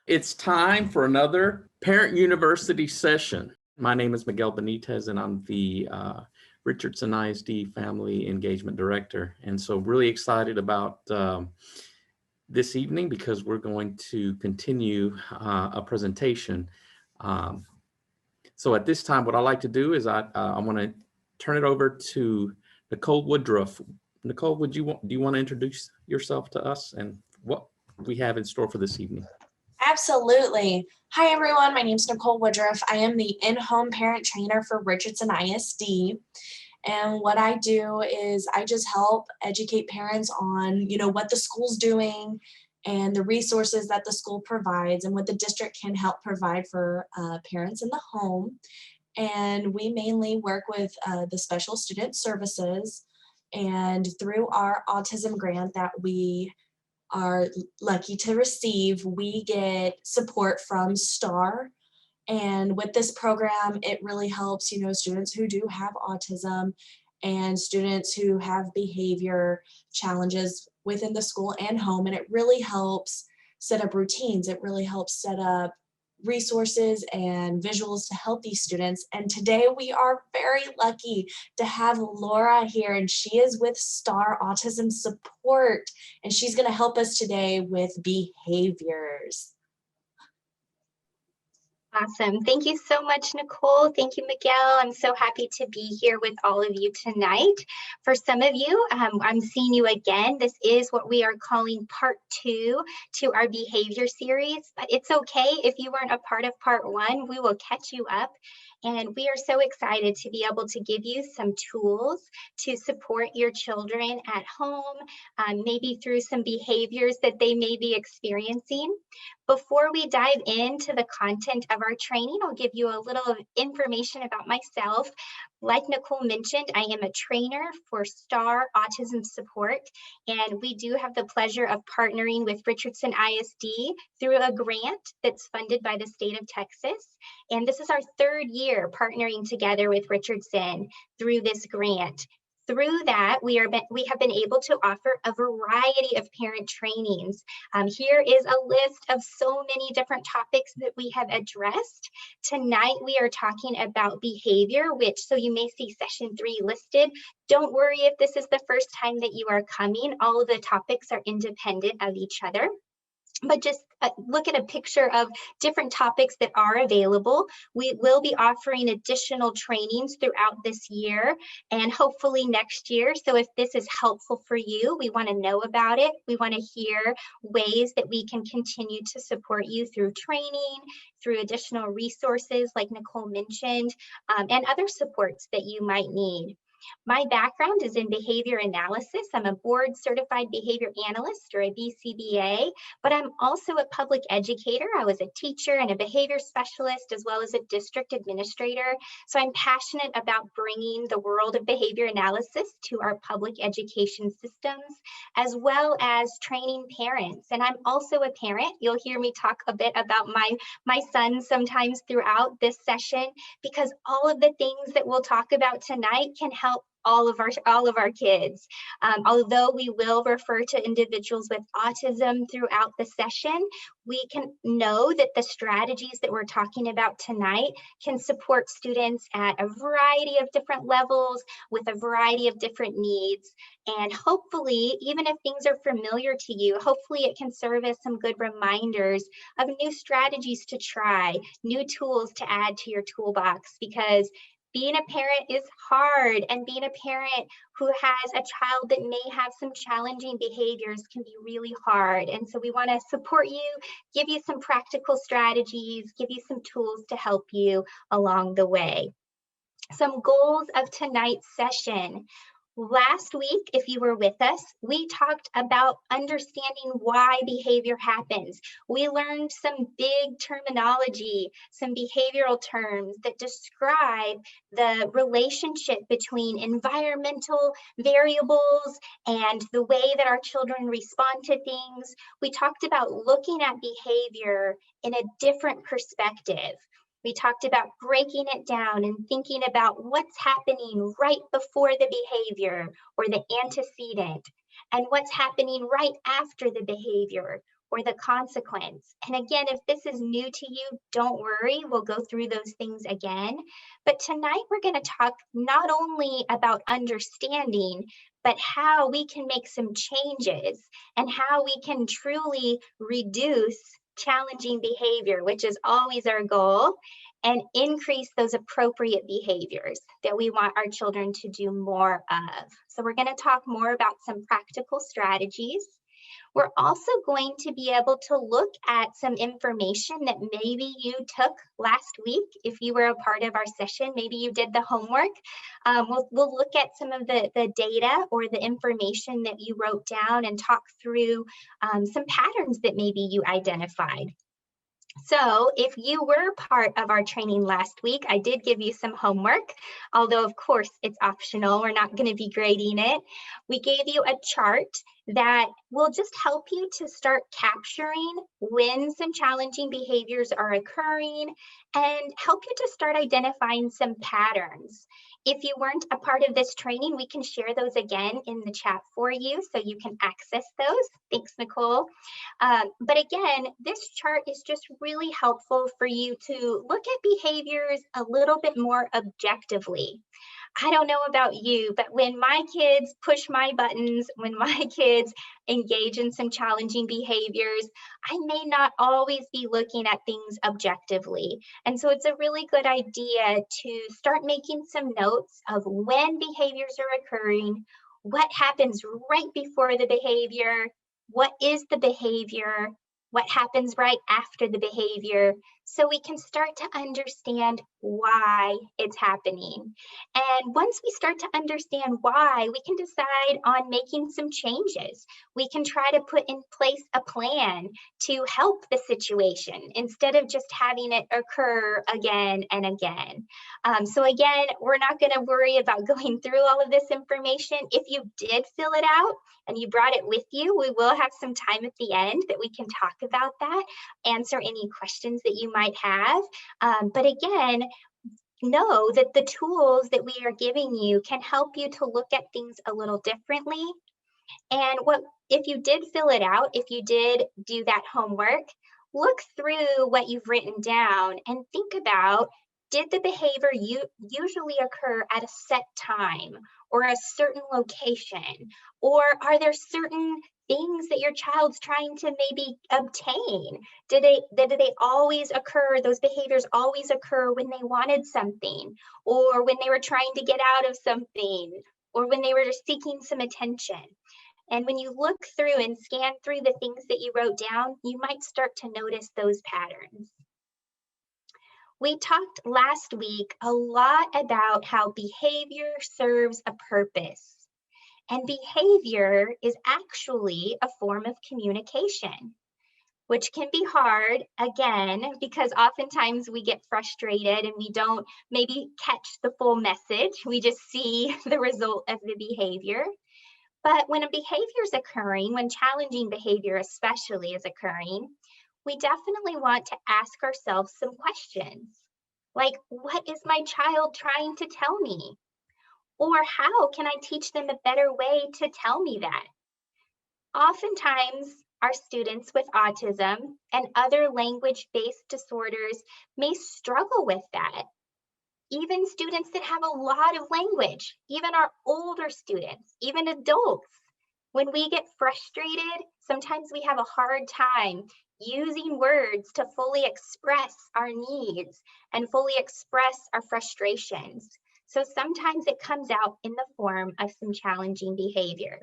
It's time for another Parent University session. My name is Miguel Benitez, and I'm the Richardson ISD Family Engagement Director. And so really excited about this evening because we're going to continue a presentation. So at this time, what I like to do is I want to turn it over to Nicole Woodruff. Nicole, do you want to introduce yourself to us and what we have in store for this evening? Absolutely. Hi, everyone. My name is Nicole Woodruff. I am the in-home parent trainer for Richardson ISD. And what I do is I just help educate parents on, what the school's doing and the resources that the school provides and what the district can help provide for parents in the home. And we mainly work with the special student services, and through our autism grant that we are lucky to receive, we get support from STAR. And with this program, it really helps, students who do have autism and students who have behavior challenges within the school and home. And it really helps set up routines. It really helps set up resources and visuals to help these students. And today we are very lucky to have Laura here, and she is with STAR Autism Support, and she's going to help us today with behaviors. Awesome. Thank you so much, Nicole. Thank you, Miguel. I'm so happy to be here with all of you tonight. For some of you, I'm seeing you again. This is what we are calling part 2 to our behavior series, but it's okay if you weren't a part of part 1. We will catch you up. And we are so excited to be able to give you some tools to support your children at home, maybe through some behaviors that they may be experiencing. Before we dive into the content of our training, I'll give you a little information about myself. Like Nicole mentioned, I am a trainer for STAR Autism Support, and we do have the pleasure of partnering with Richardson ISD through a grant that's funded by the state of Texas. And this is our 3rd year partnering together with Richardson through this grant. Through that, we have been able to offer a variety of parent trainings. Here is a list of so many different topics that we have addressed. Tonight, we are talking about behavior, so you may see session 3 listed. Don't worry if this is the first time that you are coming. All of the topics are independent of each other. But just look at a picture of different topics that are available. We will be offering additional trainings throughout this year and hopefully next year. So if this is helpful for you, we want to know about it. We want to hear ways that we can continue to support you through training, through additional resources like Nicole mentioned, and other supports that you might need. My background is in behavior analysis. I'm a board certified behavior analyst, or a BCBA, but I'm also a public educator. I was a teacher and a behavior specialist, as well as a district administrator. So I'm passionate about bringing the world of behavior analysis to our public education systems, as well as training parents. And I'm also a parent. You'll hear me talk a bit about my son sometimes throughout this session, because all of the things that we'll talk about tonight can help all of our kids. Although we will refer to individuals with autism throughout the session, we can know that the strategies that we're talking about tonight can support students at a variety of different levels with a variety of different needs. And hopefully, even if things are familiar to you, hopefully it can serve as some good reminders of new strategies to try, new tools to add to your toolbox, because being a parent is hard, and being a parent who has a child that may have some challenging behaviors can be really hard. And so we want to support you, give you some practical strategies, give you some tools to help you along the way. Some goals of tonight's session. Last week, if you were with us, we talked about understanding why behavior happens. We learned some big terminology, some behavioral terms that describe the relationship between environmental variables and the way that our children respond to things. We talked about looking at behavior in a different perspective. We talked about breaking it down and thinking about what's happening right before the behavior, or the antecedent, and what's happening right after the behavior, or the consequence. And again, if this is new to you, don't worry, we'll go through those things again. But tonight we're going to talk not only about understanding, but how we can make some changes and how we can truly reduce challenging behavior, which is always our goal, and increase those appropriate behaviors that we want our children to do more of. So we're going to talk more about some practical strategies. We're also going to be able to look at some information that maybe you took last week. If you were a part of our session, maybe you did the homework. We'll look at some of the data or the information that you wrote down and talk through some patterns that maybe you identified. So if you were part of our training last week, I did give you some homework, although of course it's optional. We're not going to be grading it. We gave you a chart that will just help you to start capturing when some challenging behaviors are occurring and help you to start identifying some patterns. If you weren't a part of this training, we can share those again in the chat for you so you can access those. Thanks, Nicole. But again, this chart is just really helpful for you to look at behaviors a little bit more objectively. I don't know about you, but when my kids push my buttons, when my kids engage in some challenging behaviors, I may not always be looking at things objectively. And so it's a really good idea to start making some notes of when behaviors are occurring, what happens right before the behavior, what is the behavior, what happens right after the behavior, so we can start to understand why it's happening. And once we start to understand why, we can decide on making some changes. We can try to put in place a plan to help the situation instead of just having it occur again and again. So again, we're not going to worry about going through all of this information. If you did fill it out and you brought it with you, we will have some time at the end that we can talk about that, answer any questions that you might have. But again, know that the tools that we are giving you can help you to look at things a little differently. And if you did fill it out, if you did do that homework, look through what you've written down and think about, did the behavior usually occur at a set time or a certain location? Or are there certain things that your child's trying to maybe obtain? Did they always occur, those behaviors always occur when they wanted something, or when they were trying to get out of something, or when they were just seeking some attention? And when you look through and scan through the things that you wrote down, you might start to notice those patterns. We talked last week a lot about how behavior serves a purpose. And behavior is actually a form of communication, which can be hard, again, because oftentimes we get frustrated and we don't maybe catch the full message. We just see the result of the behavior. But when a behavior is occurring, when challenging behavior especially is occurring, we definitely want to ask ourselves some questions. Like, what is my child trying to tell me? Or how can I teach them a better way to tell me that? Oftentimes, our students with autism and other language-based disorders may struggle with that. Even students that have a lot of language, even our older students, even adults, when we get frustrated, sometimes we have a hard time using words to fully express our needs and fully express our frustrations. So sometimes it comes out in the form of some challenging behavior.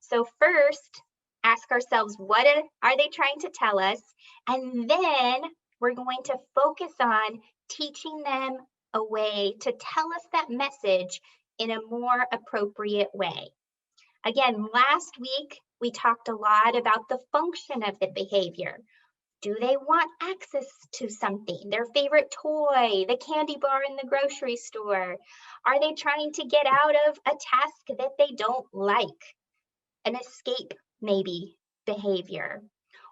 So first, ask ourselves, what are they trying to tell us? And then we're going to focus on teaching them a way to tell us that message in a more appropriate way. Again, last week, we talked a lot about the function of the behavior. Do they want access to something, their favorite toy, the candy bar in the grocery store? Are they trying to get out of a task that they don't like? An escape, maybe, behavior.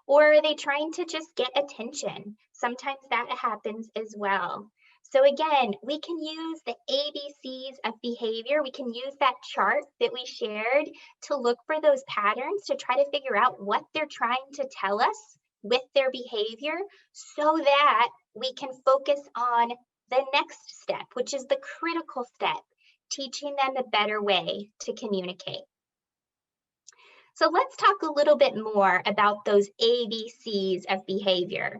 Or are they trying to just get attention? Sometimes that happens as well. So again, we can use the ABCs of behavior. We can use that chart that we shared to look for those patterns to try to figure out what they're trying to tell us with their behavior so that we can focus on the next step, which is the critical step, teaching them a better way to communicate. So let's talk a little bit more about those ABCs of behavior.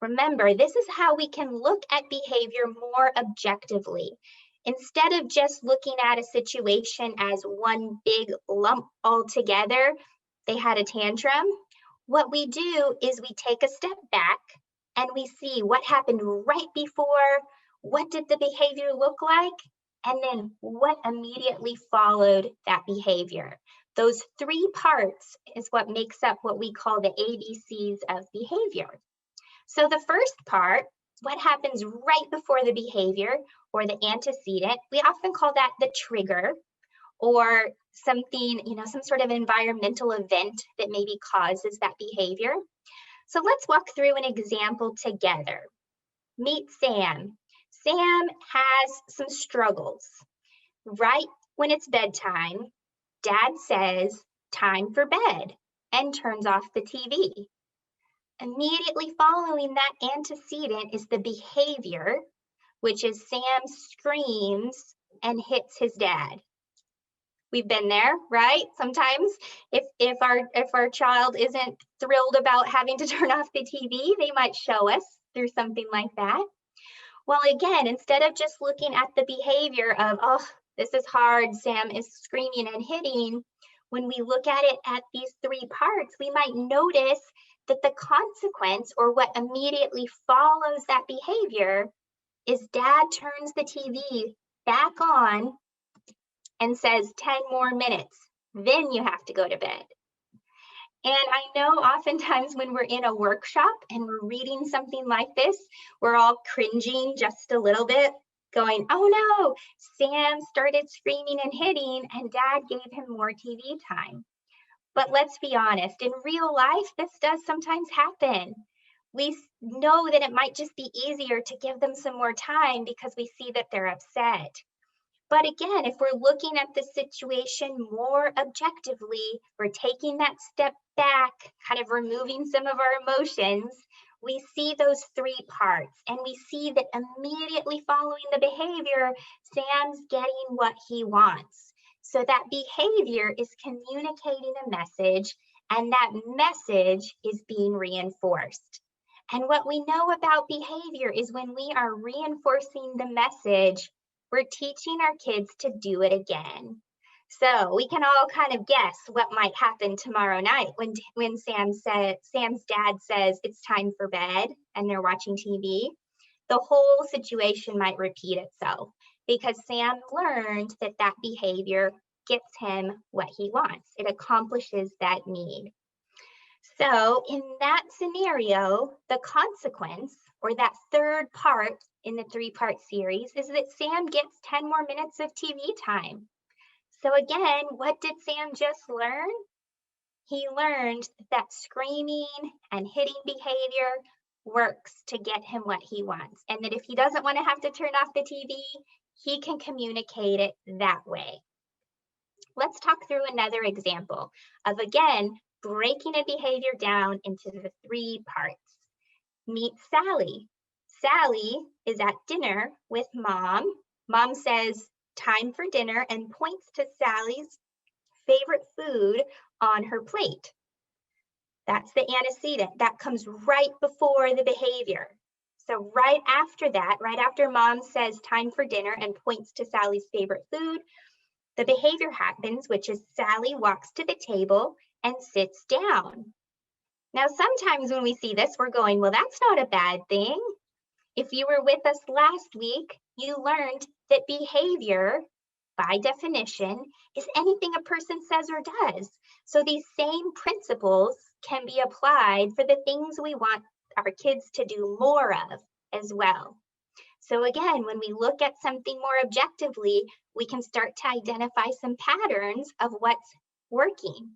Remember, this is how we can look at behavior more objectively. Instead of just looking at a situation as one big lump altogether, they had a tantrum, what we do is we take a step back and we see what happened right before, what did the behavior look like, and then what immediately followed that behavior. Those three parts is what makes up what we call the ABCs of behavior. So the first part, what happens right before the behavior or the antecedent, we often call that the trigger or something, some sort of environmental event that maybe causes that behavior. So let's walk through an example together. Meet Sam. Sam has some struggles. Right when it's bedtime, Dad says, "Time for bed," and turns off the TV. Immediately following that antecedent is the behavior, which is Sam screams and hits his dad. We've been there, right? Sometimes if our child isn't thrilled about having to turn off the TV, they might show us through something like that. Well, again, instead of just looking at the behavior of, oh, this is hard, Sam is screaming and hitting, when we look at it at these three parts, we might notice that the consequence or what immediately follows that behavior is Dad turns the TV back on and says 10 more minutes, then you have to go to bed. And I know oftentimes when we're in a workshop and we're reading something like this, we're all cringing just a little bit, going, oh no, Sam started screaming and hitting and Dad gave him more TV time. But let's be honest, in real life, this does sometimes happen. We know that it might just be easier to give them some more time because we see that they're upset. But again, if we're looking at the situation more objectively, we're taking that step back, kind of removing some of our emotions, we see those three parts and we see that immediately following the behavior, Sam's getting what he wants. So that behavior is communicating a message and that message is being reinforced. And what we know about behavior is when we are reinforcing the message, we're teaching our kids to do it again. So we can all kind of guess what might happen tomorrow night when Sam's dad says it's time for bed and they're watching TV. The whole situation might repeat itself because Sam learned that that behavior gets him what he wants. It accomplishes that need. So in that scenario, the consequence or that third part in the three-part series is that Sam gets 10 more minutes of TV time. So again, what did Sam just learn? He learned that screaming and hitting behavior works to get him what he wants. And that if he doesn't want to have to turn off the TV, he can communicate it that way. Let's talk through another example of, again, breaking a behavior down into the three parts. Meet Sally. Sally is at dinner with Mom. Mom says, time for dinner, and points to Sally's favorite food on her plate. That's the antecedent. That comes right before the behavior. So right after that, right after Mom says time for dinner and points to Sally's favorite food, the behavior happens, which is Sally walks to the table and sits down. Now, sometimes when we see this, we're going, well, that's not a bad thing. If you were with us last week, you learned that behavior, by definition, is anything a person says or does. So these same principles can be applied for the things we want our kids to do more of as well. So again, when we look at something more objectively, we can start to identify some patterns of what's working.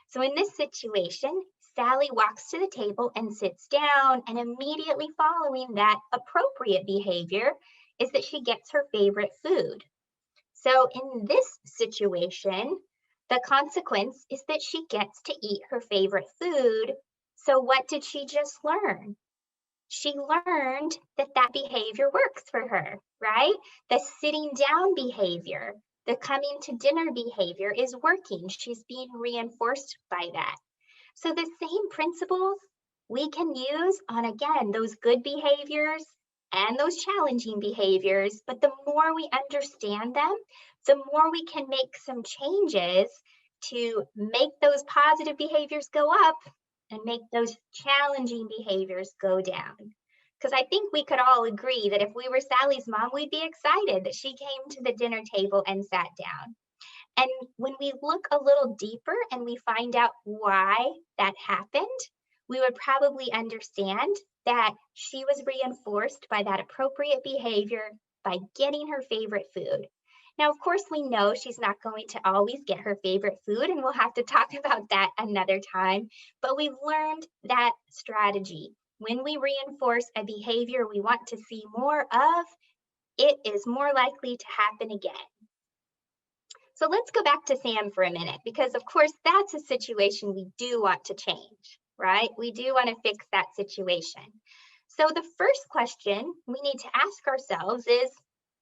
So in this situation, Sally walks to the table and sits down, and immediately following that appropriate behavior is that she gets her favorite food. So in this situation, the consequence is that she gets to eat her favorite food. So what did she just learn? She learned that that behavior works for her, right? The sitting down behavior, the coming to dinner behavior is working. She's being reinforced by that. So the same principles we can use on, again, those good behaviors and those challenging behaviors, but the more we understand them, the more we can make some changes to make those positive behaviors go up and make those challenging behaviors go down. Because I think we could all agree that if we were Sally's mom, we'd be excited that she came to the dinner table and sat down. And when we look a little deeper and we find out why that happened, we would probably understand that she was reinforced by that appropriate behavior by getting her favorite food. Now, of course, we know she's not going to always get her favorite food, and we'll have to talk about that another time, but we've learned that strategy. When we reinforce a behavior we want to see more of, it is more likely to happen again. So let's go back to Sam for a minute, because of course that's a situation we do want to change, right? We do want to fix that situation. So the first question we need to ask ourselves is,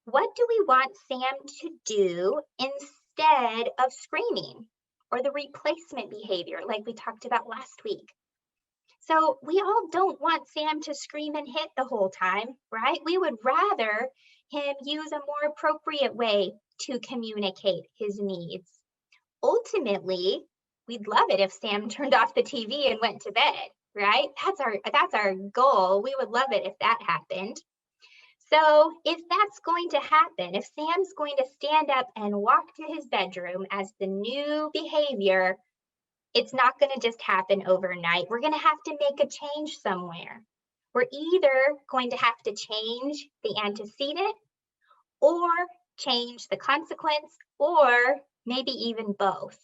what do we want Sam to do instead of screaming, or the replacement behavior like we talked about last week? So we all don't want Sam to scream and hit the whole time, right? We would rather him use a more appropriate way to communicate his needs. Ultimately, we'd love it if Sam turned off the TV and went to bed, right? That's our goal. We would love it if that happened. So if that's going to happen, if Sam's going to stand up and walk to his bedroom as the new behavior, it's not going to just happen overnight. We're going to have to make a change somewhere. We're either going to have to change the antecedent, or change the consequence, or maybe even both.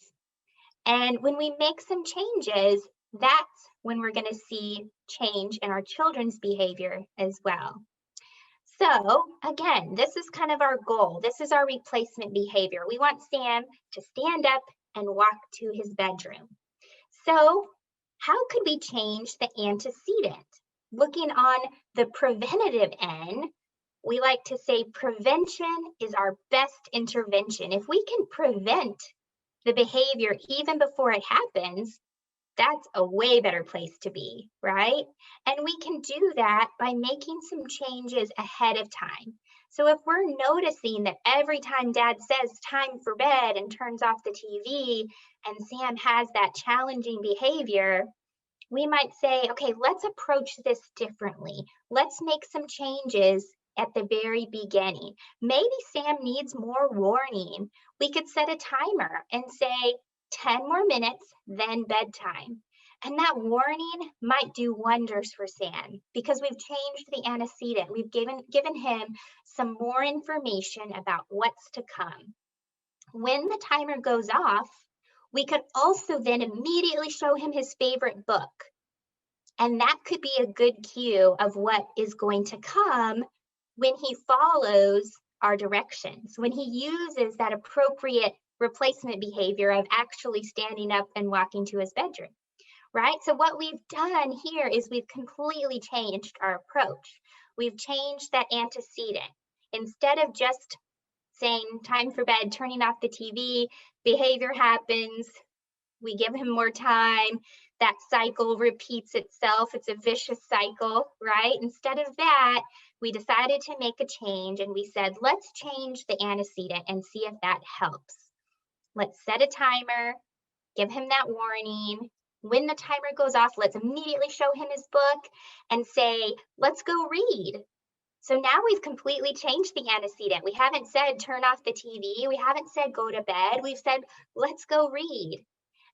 And when we make some changes, that's when we're going to see change in our children's behavior as well. So again, this is kind of our goal. This is our replacement behavior. We want Sam to stand up and walk to his bedroom. So how could we change the antecedent? Looking on the preventative end, we like to say prevention is our best intervention. If we can prevent the behavior even before it happens, that's a way better place to be, right? And we can do that by making some changes ahead of time. So if we're noticing that every time Dad says time for bed and turns off the TV and Sam has that challenging behavior, we might say, okay, let's approach this differently. Let's make some changes at the very beginning. Maybe Sam needs more warning. We could set a timer and say 10 more minutes, then bedtime. And that warning might do wonders for Sam because we've changed the antecedent. We've given him some more information about what's to come. When the timer goes off, we could also then immediately show him his favorite book. And that could be a good cue of what is going to come when he follows our directions, when he uses that appropriate replacement behavior of actually standing up and walking to his bedroom, right? So what we've done here is we've completely changed our approach. We've changed that antecedent. Instead of just saying time for bed, turning off the TV, behavior happens, we give him more time, that cycle repeats itself. It's a vicious cycle, right? Instead of that, we decided to make a change and we said, let's change the antecedent and see if that helps. Let's set a timer, give him that warning. When the timer goes off, let's immediately show him his book and say, let's go read. So now we've completely changed the antecedent. We haven't said turn off the TV. We haven't said go to bed. We've said, let's go read.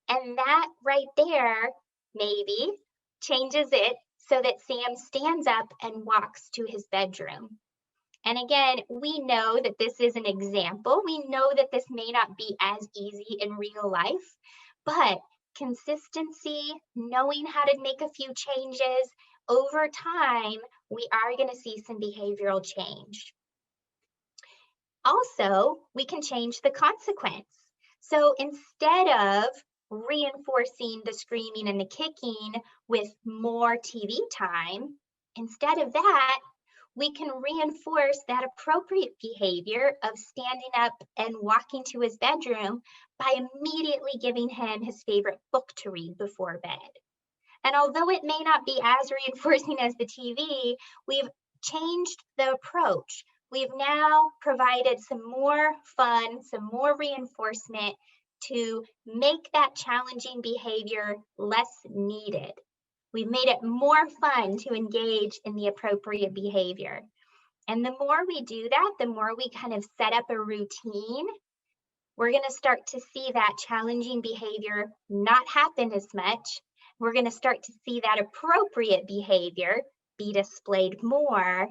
And that right there maybe changes it so that Sam stands up and walks to his bedroom. And again, we know that this is an example. We know that this may not be as easy in real life, but consistency, knowing how to make a few changes over time, we are going to see some behavioral change. Also, we can change the consequence. So instead of reinforcing the screaming and the kicking with more TV time, instead of that, we can reinforce that appropriate behavior of standing up and walking to his bedroom by immediately giving him his favorite book to read before bed. And although it may not be as reinforcing as the TV, we've changed the approach. We've now provided some more fun, some more reinforcement to make that challenging behavior less needed. We've made it more fun to engage in the appropriate behavior. And the more we do that, the more we kind of set up a routine, we're going to start to see that challenging behavior not happen as much. We're going to start to see that appropriate behavior be displayed more,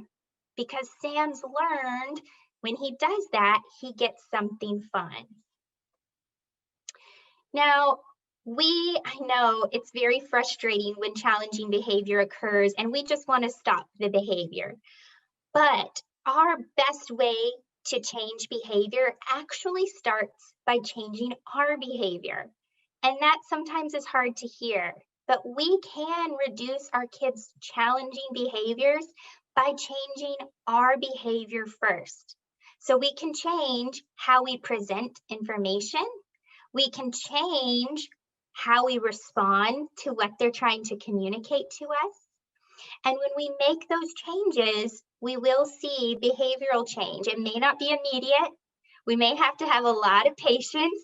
because Sam's learned when he does that, he gets something fun. Now, I know it's very frustrating when challenging behavior occurs and we just want to stop the behavior. But our best way to change behavior actually starts by changing our behavior. And that sometimes is hard to hear, but we can reduce our kids' challenging behaviors by changing our behavior first. So we can change how we present information. We can change how we respond to what they're trying to communicate to us. And when we make those changes, we will see behavioral change. It may not be immediate. We may have to have a lot of patience,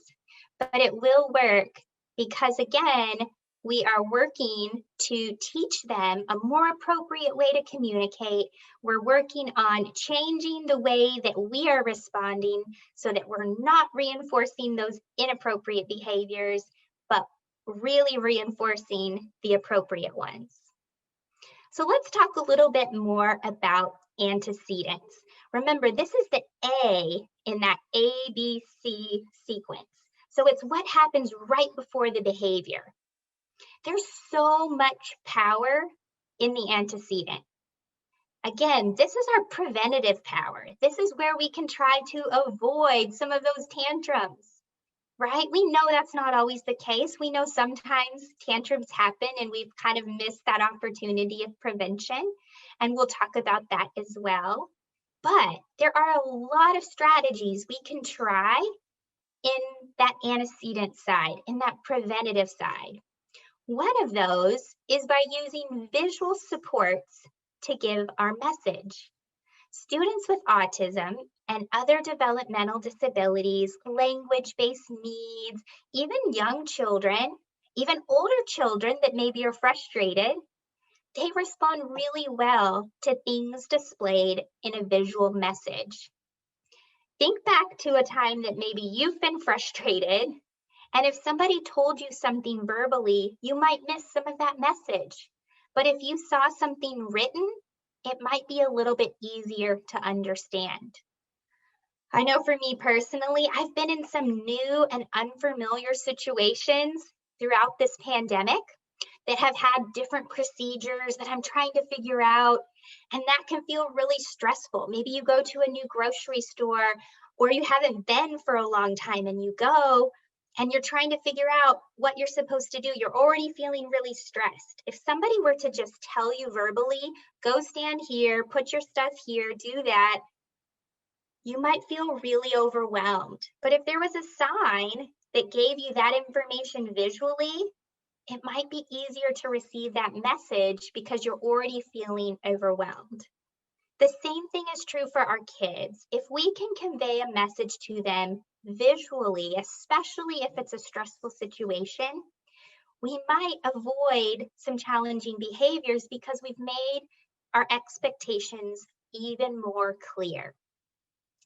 but it will work because, again, we are working to teach them a more appropriate way to communicate. We're working on changing the way that we are responding so that we're not reinforcing those inappropriate behaviors, but really reinforcing the appropriate ones. So let's talk a little bit more about antecedents. Remember, this is the A in that ABC sequence. So it's what happens right before the behavior. There's so much power in the antecedent. Again, this is our preventative power. This is where we can try to avoid some of those tantrums, right? We know that's not always the case. We know sometimes tantrums happen and we've kind of missed that opportunity of prevention. And we'll talk about that as well. But there are a lot of strategies we can try in that antecedent side, in that preventative side. One of those is by using visual supports to give our message. Students with autism and other developmental disabilities, language-based needs, even young children, even older children that maybe are frustrated, they respond really well to things displayed in a visual message. Think back to a time that maybe you've been frustrated, and if somebody told you something verbally, you might miss some of that message. But if you saw something written, it might be a little bit easier to understand. I know for me personally, I've been in some new and unfamiliar situations throughout this pandemic that have had different procedures that I'm trying to figure out, and that can feel really stressful. Maybe you go to a new grocery store or you haven't been for a long time and you go and you're trying to figure out what you're supposed to do. You're already feeling really stressed. If somebody were to just tell you verbally, go stand here, put your stuff here, do that, you might feel really overwhelmed. But if there was a sign that gave you that information visually, it might be easier to receive that message because you're already feeling overwhelmed. The same thing is true for our kids. If we can convey a message to them visually, especially if it's a stressful situation, we might avoid some challenging behaviors because we've made our expectations even more clear.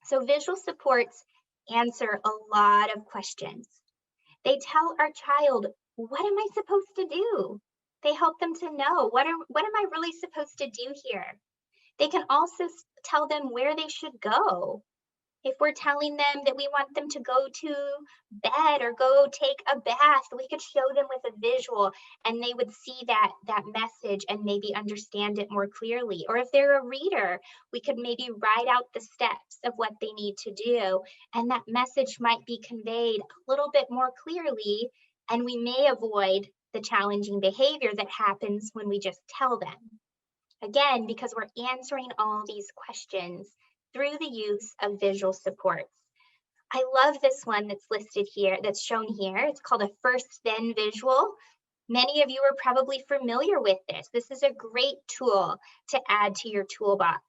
So visual supports answer a lot of questions. They tell our child, what am I supposed to do? They help them to know, what am I really supposed to do here? They can also tell them where they should go. If we're telling them that we want them to go to bed or go take a bath, we could show them with a visual and they would see that message and maybe understand it more clearly. Or if they're a reader, we could maybe write out the steps of what they need to do, and that message might be conveyed a little bit more clearly, and we may avoid the challenging behavior that happens when we just tell them. Again, because we're answering all these questions through the use of visual supports. I love this one that's listed here, that's shown here. It's called a first then visual. Many of you are probably familiar with this. This is a great tool to add to your toolbox,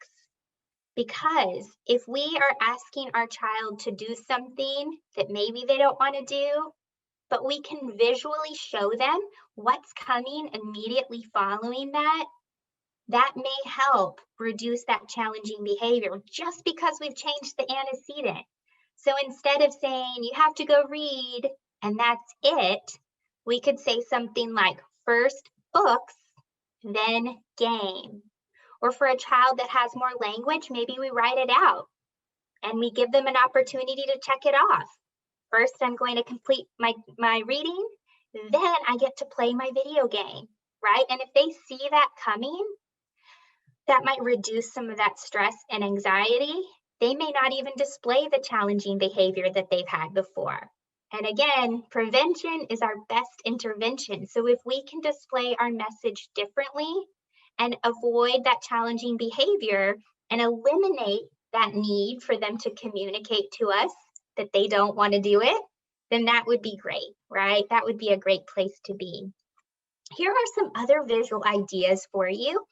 because if we are asking our child to do something that maybe they don't want to do, but we can visually show them what's coming immediately following that, that may help reduce that challenging behavior just because we've changed the antecedent. So instead of saying you have to go read and that's it, we could say something like first books, then game. Or for a child that has more language, maybe we write it out and we give them an opportunity to check it off. First, I'm going to complete my reading, then I get to play my video game, right? And if they see that coming, that might reduce some of that stress and anxiety. They may not even display the challenging behavior that they've had before. And again, prevention is our best intervention. So if we can display our message differently and avoid that challenging behavior and eliminate that need for them to communicate to us that they don't want to do it, then that would be great, right? That would be a great place to be. Here are some other visual ideas for you.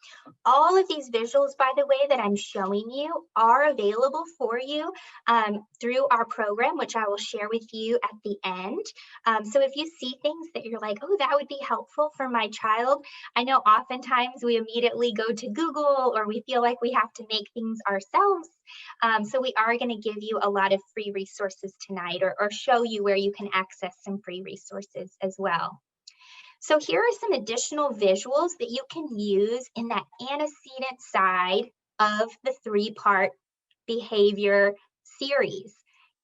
All of these visuals, by the way, that I'm showing you are available for you through our program, which I will share with you at the end. So if you see things that you're like, oh, that would be helpful for my child. I know oftentimes we immediately go to Google or we feel like we have to make things ourselves. So we are going to give you a lot of free resources tonight, or show you where you can access some free resources as well. So here are some additional visuals that you can use in that antecedent side of the three-part behavior series.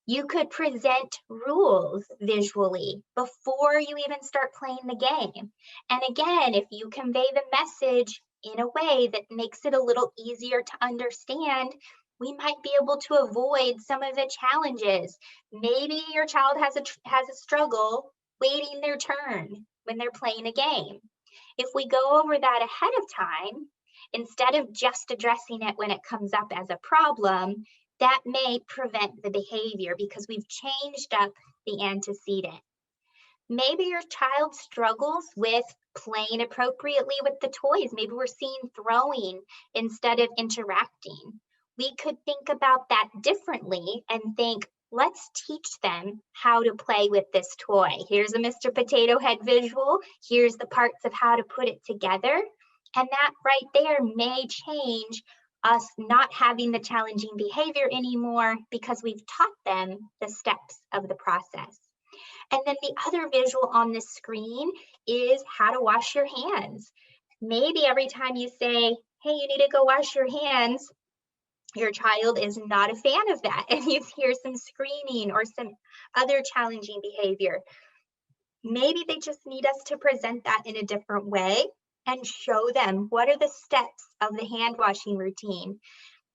You could present rules visually before you even start playing the game. And again, if you convey the message in a way that makes it a little easier to understand, we might be able to avoid some of the challenges. Maybe your child has a struggle waiting their turn when they're playing a game. If we go over that ahead of time, instead of just addressing it when it comes up as a problem, that may prevent the behavior because we've changed up the antecedent. Maybe your child struggles with playing appropriately with the toys. Maybe we're seeing throwing instead of interacting. We could think about that differently and think, let's teach them how to play with this toy. Here's a Mr. Potato Head visual. Here's the parts of how to put it together. And that right there may change us not having the challenging behavior anymore because we've taught them the steps of the process. And then the other visual on the screen is how to wash your hands. Maybe every time you say, hey, you need to go wash your hands, your child is not a fan of that, and you hear some screaming or some other challenging behavior. Maybe they just need us to present that in a different way and show them what are the steps of the hand washing routine.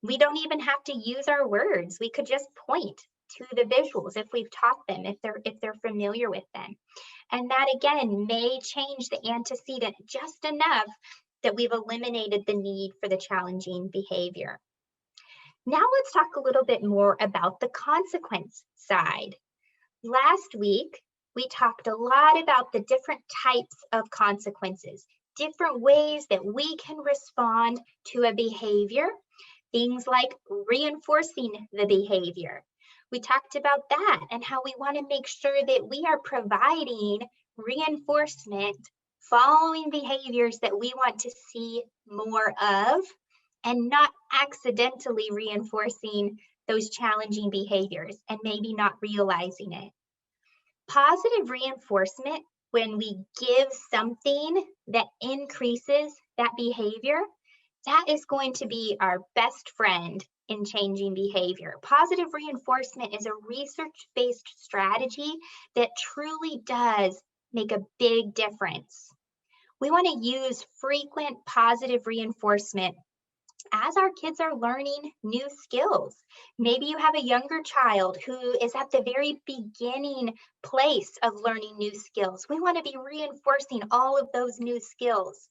We don't even have to use our words. We could just point to the visuals if we've taught them, if they're familiar with them. And that again may change the antecedent just enough that we've eliminated the need for the challenging behavior. Now let's talk a little bit more about the consequence side. Last week, we talked a lot about the different types of consequences, different ways that we can respond to a behavior, things like reinforcing the behavior. We talked about that and how we want to make sure that we are providing reinforcement following behaviors that we want to see more of, and not accidentally reinforcing those challenging behaviors and maybe not realizing it. Positive reinforcement, when we give something that increases that behavior, that is going to be our best friend in changing behavior. Positive reinforcement is a research-based strategy that truly does make a big difference. We want to use frequent positive reinforcement as our kids are learning new skills. Maybe you have a younger child who is at the very beginning place of learning new skills. We want to be reinforcing all of those new skills.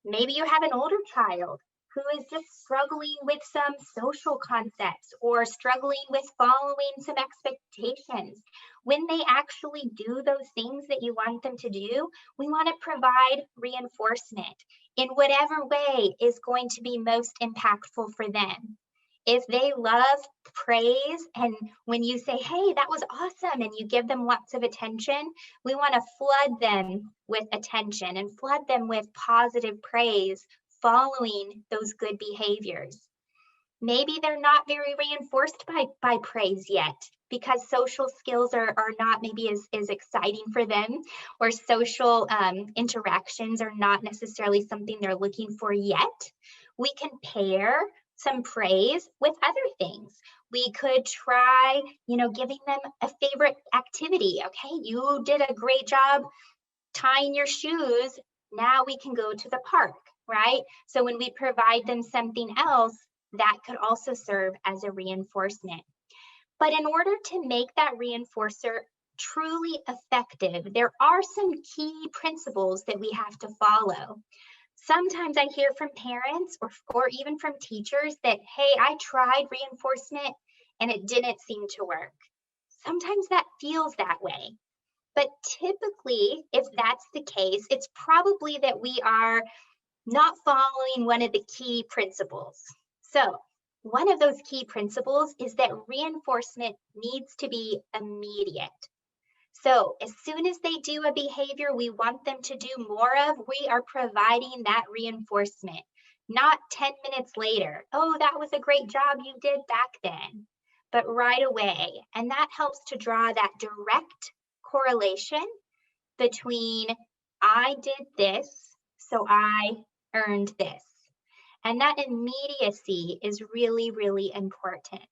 Maybe you have an older child who is just struggling with some social concepts or struggling with following some expectations. When they actually do those things that you want them to do, we want to provide reinforcement in whatever way is going to be most impactful for them. If they love praise, and when you say, hey, that was awesome, and you give them lots of attention, we want to flood them with attention and flood them with positive praise following those good behaviors. Maybe they're not very reinforced by praise yet because social skills are not maybe as exciting for them, or social interactions are not necessarily something they're looking for yet. We can pair some praise with other things. We could try, giving them a favorite activity. Okay, you did a great job tying your shoes. Now we can go to the park, right? So when we provide them something else, that could also serve as a reinforcement. But in order to make that reinforcer truly effective, there are some key principles that we have to follow. Sometimes I hear from parents or even from teachers that, hey, I tried reinforcement and it didn't seem to work. Sometimes that feels that way. But typically, if that's the case, it's probably that we are not following one of the key principles. So one of those key principles is that reinforcement needs to be immediate. So as soon as they do a behavior we want them to do more of, we are providing that reinforcement, not 10 minutes later. Oh, that was a great job you did back then, but right away. And that helps to draw that direct correlation between I did this, so I earned this. And that immediacy is really, really important.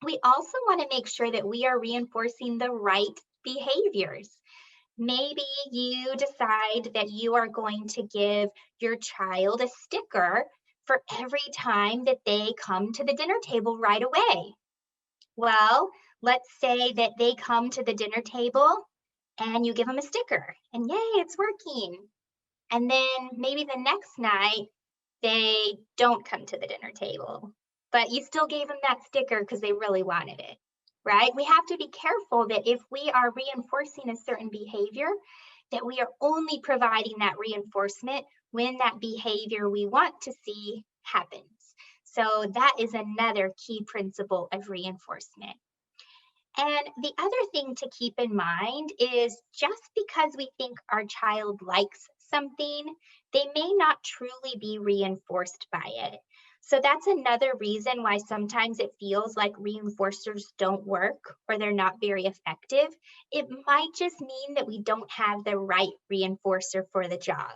We also want to make sure that we are reinforcing the right behaviors. Maybe you decide that you are going to give your child a sticker for every time that they come to the dinner table right away. Well, let's say that they come to the dinner table and you give them a sticker and yay, it's working. And then maybe the next night, they don't come to the dinner table, but you still gave them that sticker because they really wanted it, right? We have to be careful that if we are reinforcing a certain behavior, that we are only providing that reinforcement when that behavior we want to see happens. So that is another key principle of reinforcement. And the other thing to keep in mind is just because we think our child likes something, they may not truly be reinforced by it. So that's another reason why sometimes it feels like reinforcers don't work or they're not very effective. It might just mean that we don't have the right reinforcer for the job.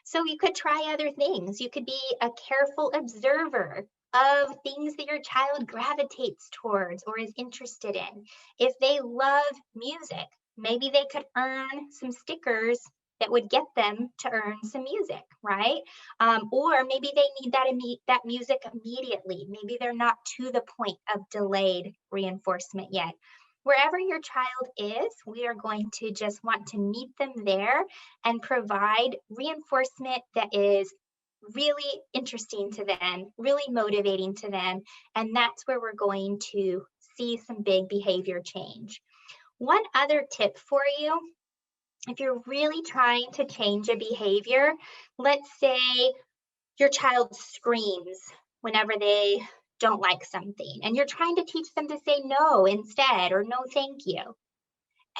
So you could try other things. You could be a careful observer of things that your child gravitates towards or is interested in. If they love music, maybe they could earn some stickers that would get them to earn some music, right? Or maybe they need that music immediately. Maybe they're not to the point of delayed reinforcement yet. Wherever your child is, we are going to just want to meet them there and provide reinforcement that is really interesting to them, really motivating to them. And that's where we're going to see some big behavior change. One other tip for you, if you're really trying to change a behavior, let's say your child screams whenever they don't like something, and you're trying to teach them to say no instead, or no thank you.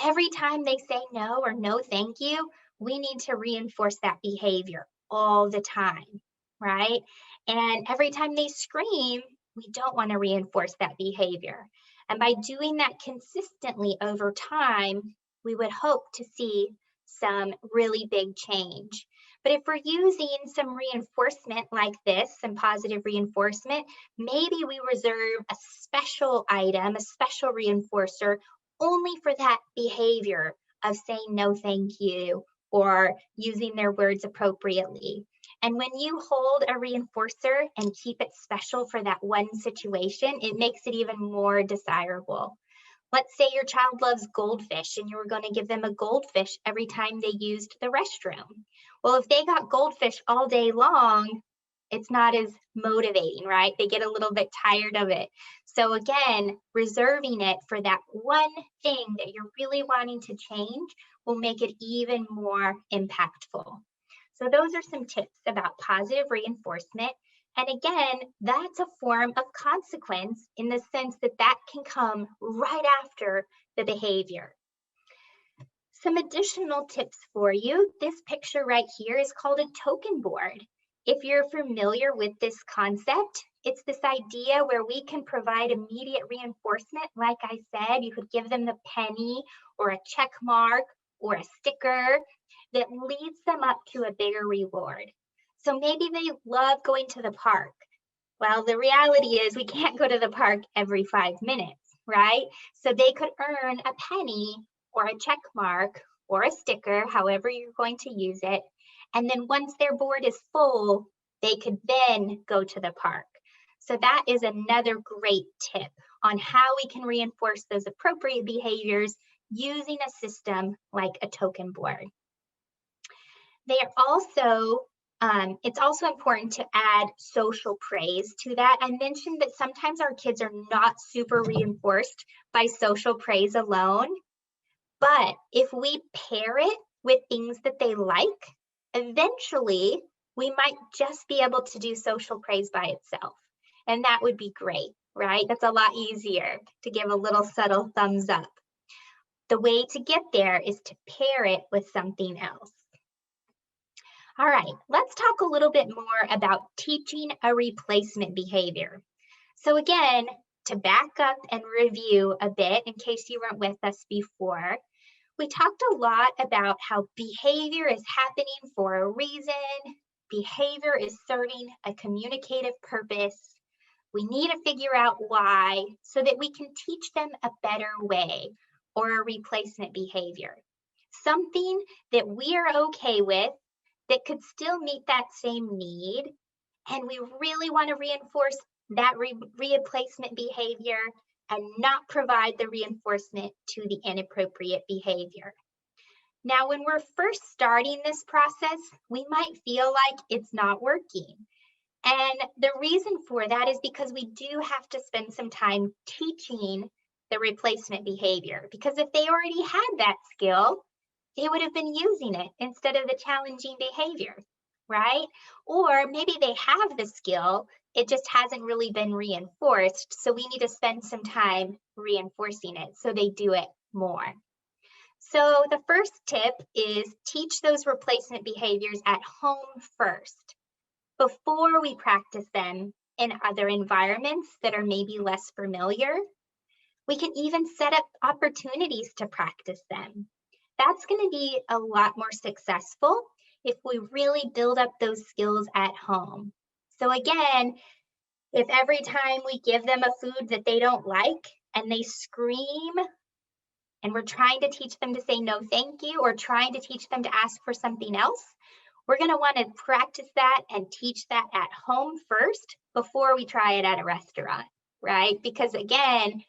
Every time they say no or no thank you, we need to reinforce that behavior all the time, right? And every time they scream, we don't want to reinforce that behavior. And by doing that consistently over time, we would hope to see some really big change. But if we're using some reinforcement like this, some positive reinforcement, maybe we reserve a special item, a special reinforcer only for that behavior of saying no thank you or using their words appropriately. And when you hold a reinforcer and keep it special for that one situation, it makes it even more desirable. Let's say your child loves goldfish and you were going to give them a goldfish every time they used the restroom. Well, if they got goldfish all day long, it's not as motivating, right? They get a little bit tired of it. So again, reserving it for that one thing that you're really wanting to change will make it even more impactful. So those are some tips about positive reinforcement. And again, that's a form of consequence in the sense that that can come right after the behavior. Some additional tips for you. This picture right here is called a token board. If you're familiar with this concept, it's this idea where we can provide immediate reinforcement. Like I said, you could give them the penny or a check mark or a sticker that leads them up to a bigger reward. So maybe they love going to the park. Well, the reality is we can't go to the park every 5 minutes, right? So they could earn a penny or a check mark or a sticker, however you're going to use it. And then once their board is full, they could then go to the park. So that is another great tip on how we can reinforce those appropriate behaviors using a system like a token board. They are also, it's also important to add social praise to that. I mentioned that sometimes our kids are not super reinforced by social praise alone, but if we pair it with things that they like, eventually we might just be able to do social praise by itself. And that would be great, right? That's a lot easier to give a little subtle thumbs up. The way to get there is to pair it with something else. All right, let's talk a little bit more about teaching a replacement behavior. So again, to back up and review a bit in case you weren't with us before, we talked a lot about how behavior is happening for a reason. Behavior is serving a communicative purpose. We need to figure out why so that we can teach them a better way or a replacement behavior. Something that we are okay with that could still meet that same need. And we really want to reinforce that replacement behavior and not provide the reinforcement to the inappropriate behavior. Now, when we're first starting this process, we might feel like it's not working. And the reason for that is because we do have to spend some time teaching the replacement behavior, because if they already had that skill, they would have been using it instead of the challenging behavior, right? Or maybe they have the skill, it just hasn't really been reinforced. So we need to spend some time reinforcing it so they do it more. So the first tip is teach those replacement behaviors at home first, before we practice them in other environments that are maybe less familiar. We can even set up opportunities to practice them. That's going to be a lot more successful if we really build up those skills at home. So again, if every time we give them a food that they don't like and they scream, and we're trying to teach them to say no thank you or trying to teach them to ask for something else, we're going to want to practice that and teach that at home first before we try it at a restaurant, right? Because again,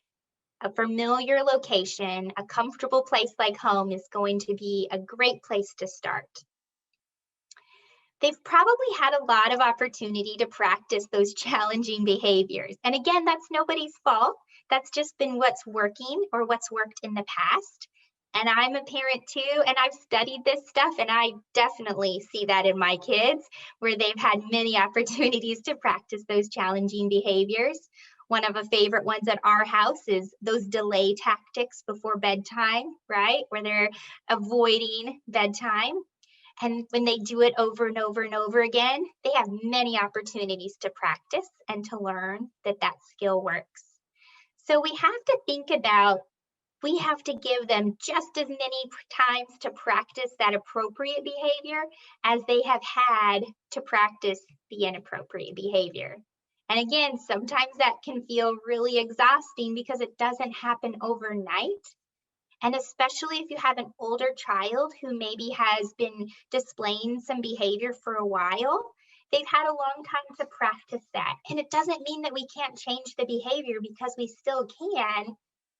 a familiar location, a comfortable place like home is going to be a great place to start. They've probably had a lot of opportunity to practice those challenging behaviors. And again, that's nobody's fault. That's just been what's working or what's worked in the past. And I'm a parent too, and I've studied this stuff, and I definitely see that in my kids, where they've had many opportunities to practice those challenging behaviors. One of the favorite ones at our house is those delay tactics before bedtime, right? Where they're avoiding bedtime. And when they do it over and over and over again, they have many opportunities to practice and to learn that that skill works. So we have to think about we have to give them just as many times to practice that appropriate behavior as they have had to practice the inappropriate behavior. And again, sometimes that can feel really exhausting because it doesn't happen overnight. And especially if you have an older child who maybe has been displaying some behavior for a while, they've had a long time to practice that. And it doesn't mean that we can't change the behavior, because we still can.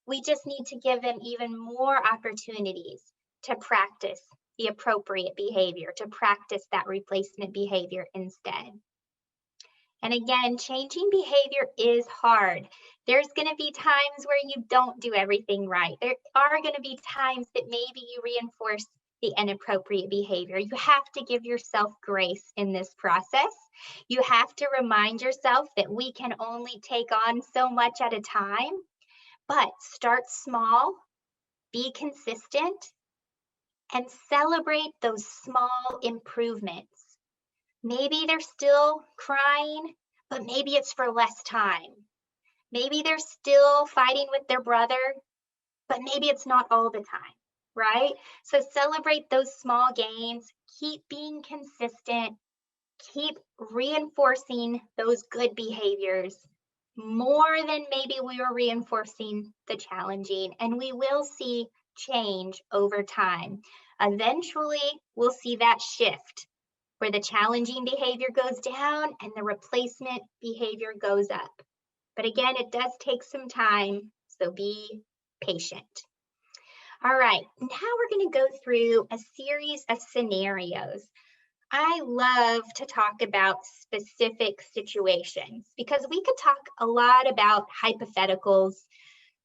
We just need to give them even more opportunities to practice the appropriate behavior, to practice that replacement behavior instead. And again, changing behavior is hard. There's going to be times where you don't do everything right. There are going to be times that maybe you reinforce the inappropriate behavior. You have to give yourself grace in this process. You have to remind yourself that we can only take on so much at a time, but start small, be consistent, and celebrate those small improvements. Maybe they're still crying, but maybe it's for less time. Maybe they're still fighting with their brother, but maybe it's not all the time, right? So celebrate those small gains, keep being consistent, keep reinforcing those good behaviors more than maybe we were reinforcing the challenging, and we will see change over time. Eventually, we'll see that shift where the challenging behavior goes down and the replacement behavior goes up. But again, it does take some time, so be patient. All right, now we're going to go through a series of scenarios. I love to talk about specific situations because we could talk a lot about hypotheticals,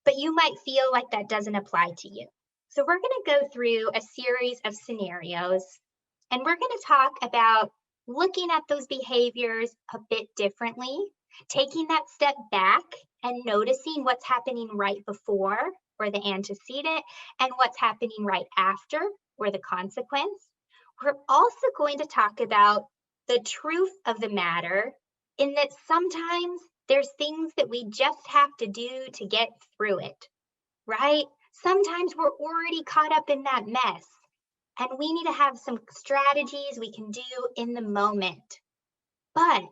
but you might feel like that doesn't apply to you. So we're going to go through a series of scenarios, and we're going to talk about looking at those behaviors a bit differently, taking that step back and noticing what's happening right before, or the antecedent, and what's happening right after, or the consequence. We're also going to talk about the truth of the matter, in that sometimes there's things that we just have to do to get through it, right? Sometimes we're already caught up in that mess, and we need to have some strategies we can do in the moment. But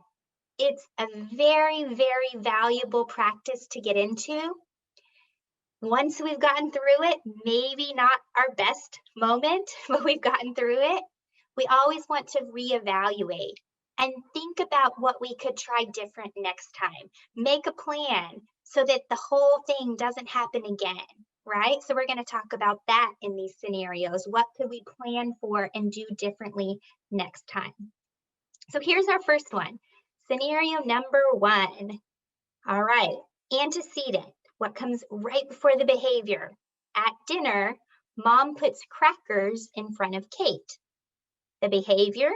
it's a very, very valuable practice to get into. Once we've gotten through it, maybe not our best moment, but we've gotten through it, we always want to reevaluate and think about what we could try different next time. Make a plan so that the whole thing doesn't happen again, right? So we're going to talk about that in these scenarios. What could we plan for and do differently next time? So here's our first one. Scenario number 1. All right, antecedent. What comes right before the behavior? At dinner, Mom puts crackers in front of Kate. The behavior,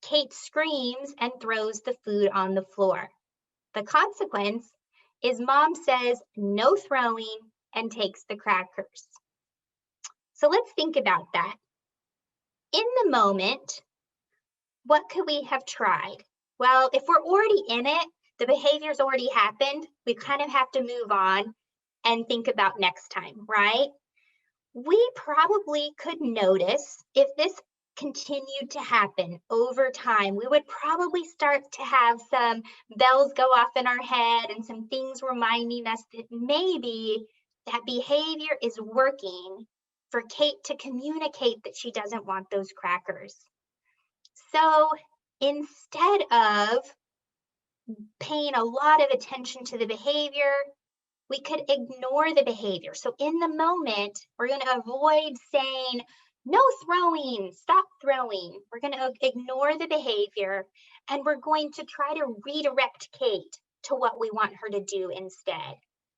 Kate screams and throws the food on the floor. The consequence is Mom says no throwing and takes the crackers. So let's think about that. In the moment, what could we have tried? Well, if we're already in it, the behavior's already happened, we kind of have to move on and think about next time, right? We probably could notice if this continued to happen over time, we would probably start to have some bells go off in our head and some things reminding us that maybe that behavior is working for Kate to communicate that she doesn't want those crackers. So instead of paying a lot of attention to the behavior, we could ignore the behavior. So in the moment, we're going to avoid saying, no throwing, stop throwing. We're going to ignore the behavior, and we're going to try to redirect Kate to what we want her to do instead.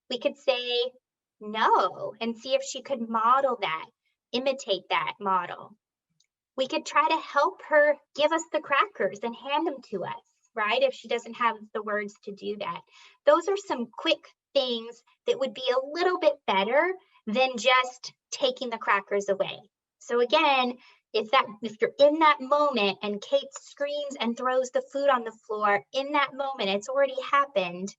We could say no and see if she could model that, imitate that model. We could try to help her give us the crackers and hand them to us, right? If she doesn't have the words to do that. Those are some quick things that would be a little bit better than just taking the crackers away. So again, if you're in that moment and Kate screams and throws the food on the floor, in that moment, it's already happened,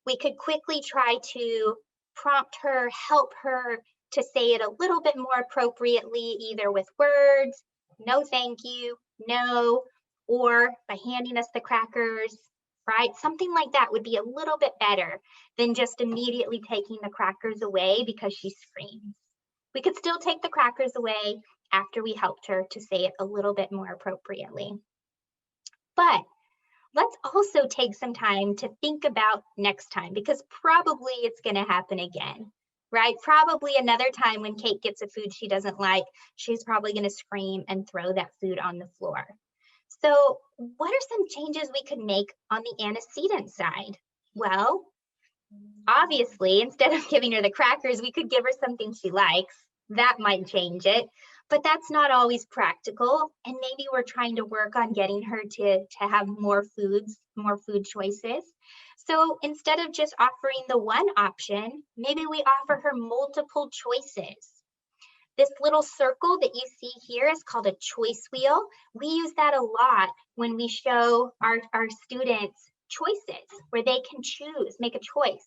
we could quickly try to prompt her, help her, to say it a little bit more appropriately, either with words, no thank you, no, or by handing us the crackers, right? Something like that would be a little bit better than just immediately taking the crackers away because she screams. We could still take the crackers away after we helped her to say it a little bit more appropriately. But let's also take some time to think about next time, because probably it's going to happen again, right? Probably another time when Kate gets a food she doesn't like, she's probably going to scream and throw that food on the floor. So what are some changes we could make on the antecedent side? Well, obviously, instead of giving her the crackers, we could give her something she likes. That might change it, but that's not always practical. And maybe we're trying to work on getting her to have more foods, more food choices. So instead of just offering the one option, maybe we offer her multiple choices. This little circle that you see here is called a choice wheel. We use that a lot when we show our students choices where they can choose, make a choice.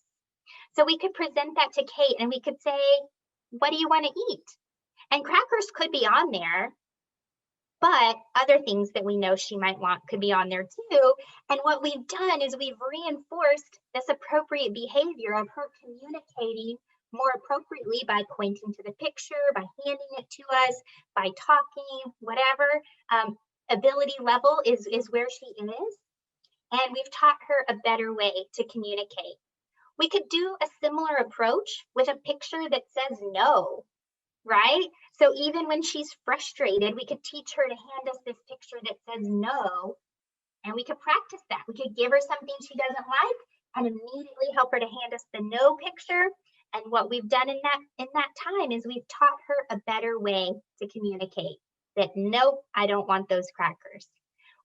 So we could present that to Kate and we could say, what do you want to eat? And crackers could be on there, but other things that we know she might want could be on there too. And what we've done is we've reinforced this appropriate behavior of her communicating more appropriately by pointing to the picture, by handing it to us, by talking, whatever ability level is where she is. And we've taught her a better way to communicate. We could do a similar approach with a picture that says no, right? So even when she's frustrated, we could teach her to hand us this picture that says no, and we could practice that. We could give her something she doesn't like and immediately help her to hand us the no picture. And what we've done in that time is we've taught her a better way to communicate that no, I don't want those crackers.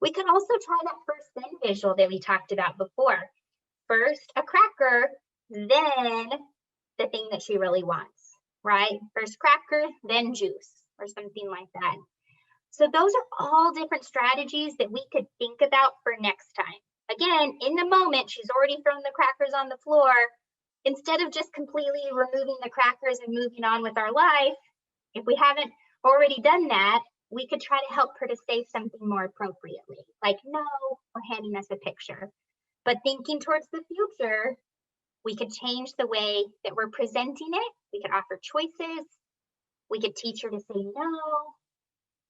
We could also try that first then visual that we talked about before. First a cracker, then the thing that she really wants, right? First cracker, then juice, or something like that. So those are all different strategies that we could think about for next time. Again, in the moment, she's already thrown the crackers on the floor. Instead of just completely removing the crackers and moving on with our life, if we haven't already done that, we could try to help her to say something more appropriately, like no, or handing us a picture. But thinking towards the future, we could change the way that we're presenting it. We could offer choices. We could teach her to say no.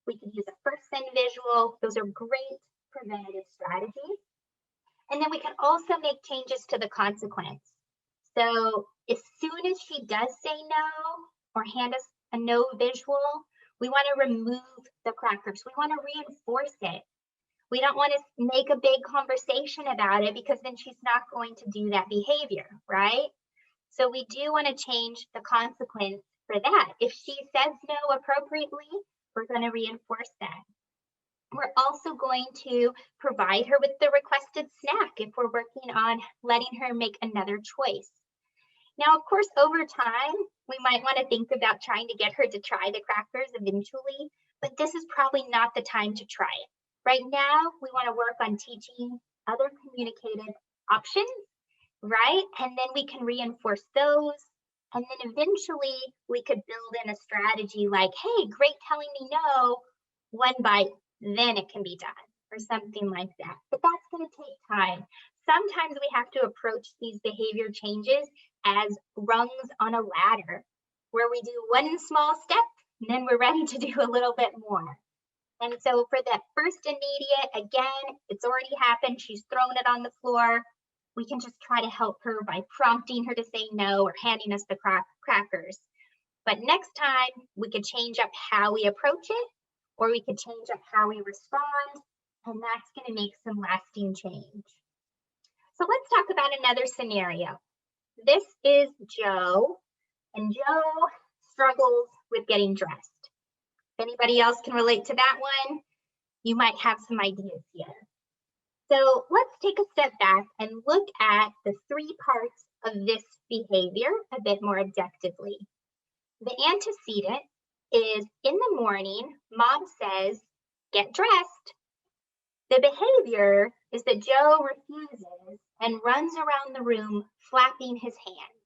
We could use a first then visual. Those are great preventative strategies. And then we can also make changes to the consequence. So as soon as she does say no or hand us a no visual, we want to remove the crackers. We want to reinforce it. We don't want to make a big conversation about it because then she's not going to do that behavior, right? So we do want to change the consequence for that. If she says no appropriately, we're going to reinforce that. We're also going to provide her with the requested snack if we're working on letting her make another choice. Now, of course, over time, we might want to think about trying to get her to try the crackers eventually, but this is probably not the time to try it. Right now, we want to work on teaching other communicative options, right? And then we can reinforce those. And then eventually we could build in a strategy like, hey, great telling me no, one bite, then it can be done, or something like that. But that's going to take time. Sometimes we have to approach these behavior changes as rungs on a ladder, where we do one small step, and then we're ready to do a little bit more. And so for that first immediate, again, it's already happened. She's thrown it on the floor. We can just try to help her by prompting her to say no or handing us the crackers. But next time, we could change up how we approach it, or we could change up how we respond, and that's going to make some lasting change. So let's talk about another scenario. This is Joe, and Joe struggles with getting dressed. If anybody else can relate to that one, you might have some ideas here. So let's take a step back and look at the three parts of this behavior a bit more objectively. The antecedent is in the morning, mom says, get dressed. The behavior is that Joe refuses and runs around the room flapping his hands.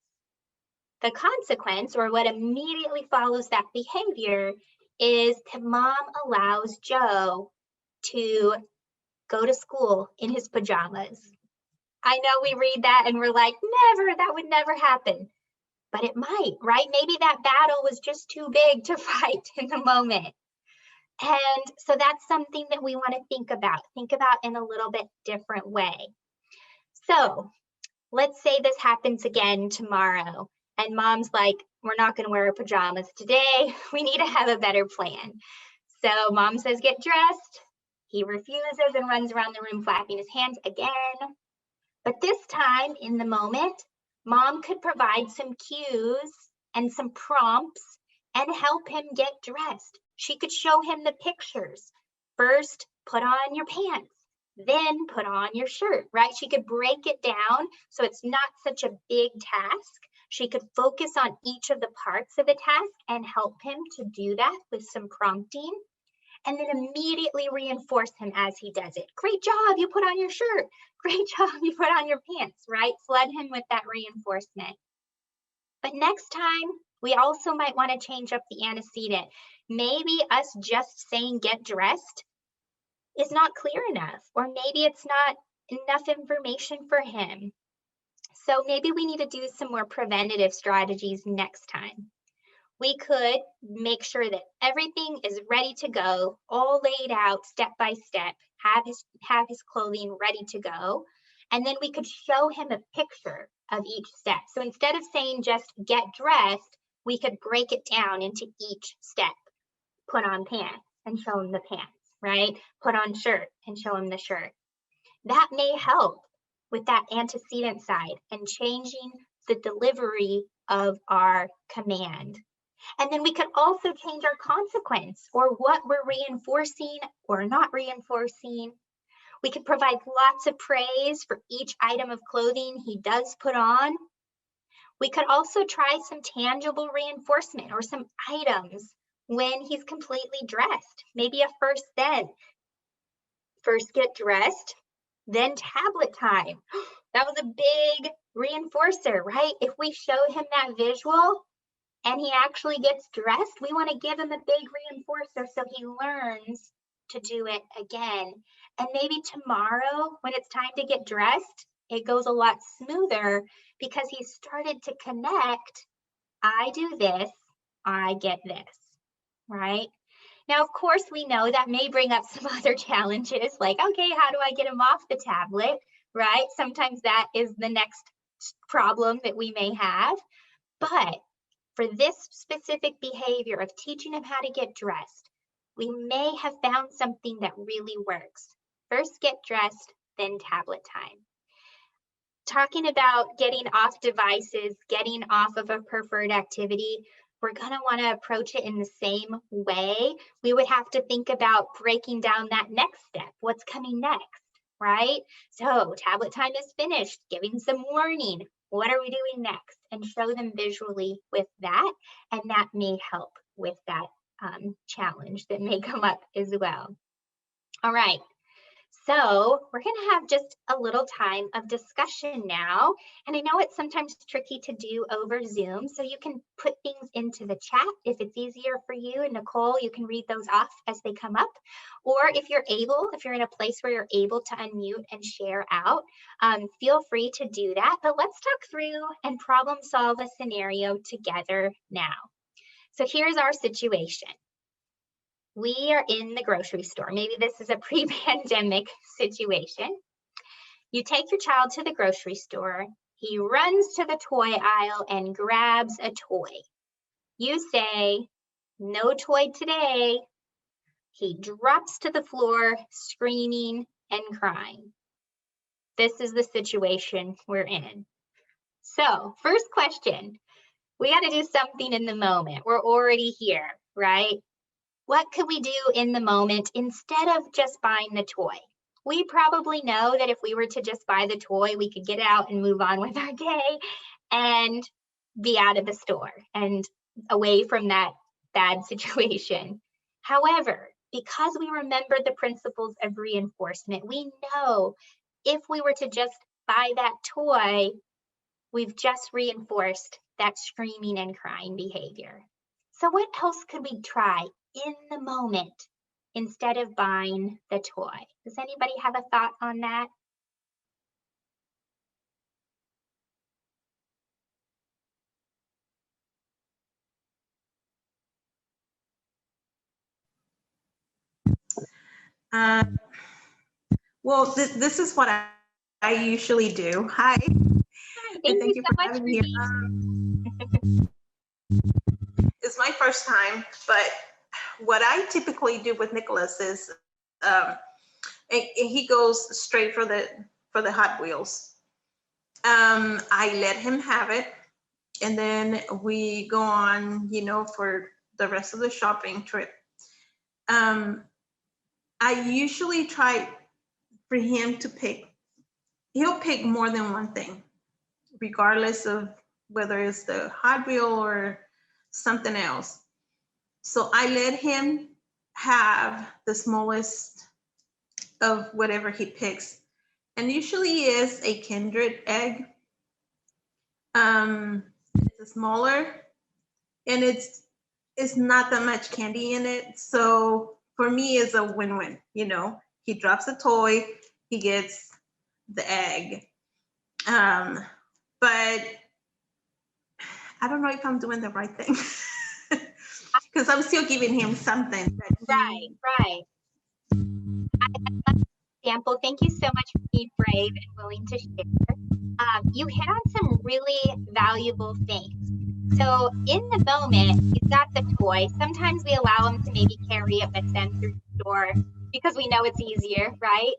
The consequence, or what immediately follows that behavior, is that mom allows Joe to go to school in his pajamas. I know we read that and we're like, never, that would never happen. But it might, right? Maybe that battle was just too big to fight in the moment. And so that's something that we want to think about in a little bit different way. So let's say this happens again tomorrow and mom's like, we're not going to wear our pajamas today. We need to have a better plan. So mom says, get dressed. He refuses and runs around the room flapping his hands again. But this time in the moment, mom could provide some cues and some prompts and help him get dressed. She could show him the pictures. First, put on your pants, then put on your shirt, right? She could break it down so it's not such a big task. She could focus on each of the parts of the task and help him to do that with some prompting, and then immediately reinforce him as he does it. Great job, you put on your shirt. Great job, you put on your pants, right? Flood him with that reinforcement. But next time, we also might want to change up the antecedent. Maybe us just saying get dressed is not clear enough, or maybe it's not enough information for him. So maybe we need to do some more preventative strategies next time. We could make sure that everything is ready to go, all laid out step by step, have his clothing ready to go. And then we could show him a picture of each step. So instead of saying just get dressed, we could break it down into each step. Put on pants and show him the pants, right? Put on shirt and show him the shirt. That may help with that antecedent side and changing the delivery of our command. And then we could also change our consequence, or what we're reinforcing or not reinforcing. We could provide lots of praise for each item of clothing he does put on. We could also try some tangible reinforcement or some items when he's completely dressed. Maybe a first then. First get dressed, then tablet time. That was a big reinforcer, right? If we show him that visual and he actually gets dressed, we want to give him a big reinforcer so he learns to do it again. And maybe tomorrow, when it's time to get dressed, it goes a lot smoother because he started to connect. I do this, I get this, right? Now, of course, we know that may bring up some other challenges, like, okay, how do I get him off the tablet, right? Sometimes that is the next problem that we may have. But for this specific behavior of teaching him how to get dressed, we may have found something that really works. First get dressed, then tablet time. Talking about getting off devices, getting off of a preferred activity, we're going to want to approach it in the same way. We would have to think about breaking down that next step. What's coming next, right? So tablet time is finished, giving some warning. What are we doing next? And show them visually with that. And that may help with that challenge that may come up as well. All right. So we're going to have just a little time of discussion now. And I know it's sometimes tricky to do over Zoom, so you can put things into the chat if it's easier for you. And Nicole, you can read those off as they come up. Or if you're in a place where you're able to unmute and share out, feel free to do that. But let's talk through and problem solve a scenario together now. So here's our situation. We are in the grocery store. Maybe this is a pre-pandemic situation. You take your child to the grocery store. He runs to the toy aisle and grabs a toy. You say, "No toy today." He drops to the floor, screaming and crying. This is the situation we're in. So, first question, we got to do something in the moment. We're already here, right? What could we do in the moment instead of just buying the toy? We probably know that if we were to just buy the toy, we could get out and move on with our day and be out of the store and away from that bad situation. However, because we remember the principles of reinforcement, we know if we were to just buy that toy, we've just reinforced that screaming and crying behavior. So what else could we try in the moment instead of buying the toy? Does anybody have a thought on that? Well, this is what I usually do. Hi. Hi, thank you so for much having for me here. It's my first time, but what I typically do with Nicholas is and he goes straight for the Hot Wheels. I let him have it, and then we go on, for the rest of the shopping trip. I usually try for him to he'll pick more than one thing, regardless of whether it's the Hot Wheel or something else. So I let him have the smallest of whatever he picks, and usually is a kindred egg. It's smaller, and it's not that much candy in it. So for me, it's a win-win. He drops a toy, he gets the egg. But I don't know if I'm doing the right thing because I'm still giving him something. Right. Example, thank you so much for being brave and willing to share. You hit on some really valuable things. So in the moment, he's got the toy. Sometimes we allow him to maybe carry it with them through the store because we know it's easier, right?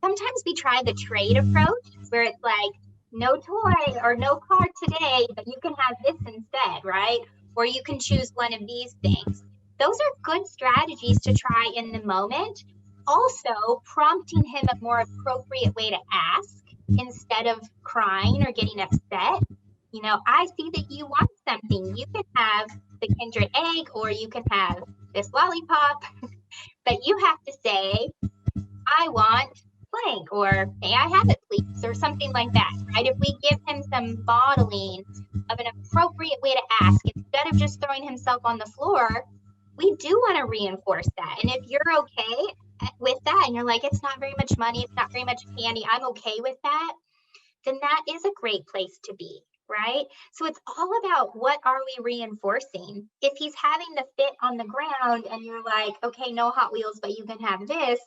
Sometimes we try the trade approach where it's like, no toy or no car today, but you can have this instead, right? Or you can choose one of these things. Those are good strategies to try in the moment. Also, prompting him a more appropriate way to ask instead of crying or getting upset. I see that you want something. You can have the kindred egg or you can have this lollipop, but you have to say, I want blank, or may I have it please, or something like that, right? If we give him some modeling of an appropriate way to ask instead of just throwing himself on the floor, we do want to reinforce that. And if you're okay with that and you're like, it's not very much money, it's not very much candy, I'm okay with that, then that is a great place to be, right? So it's all about what are we reinforcing. If he's having the fit on the ground and you're like, okay, no Hot Wheels, but you can have this,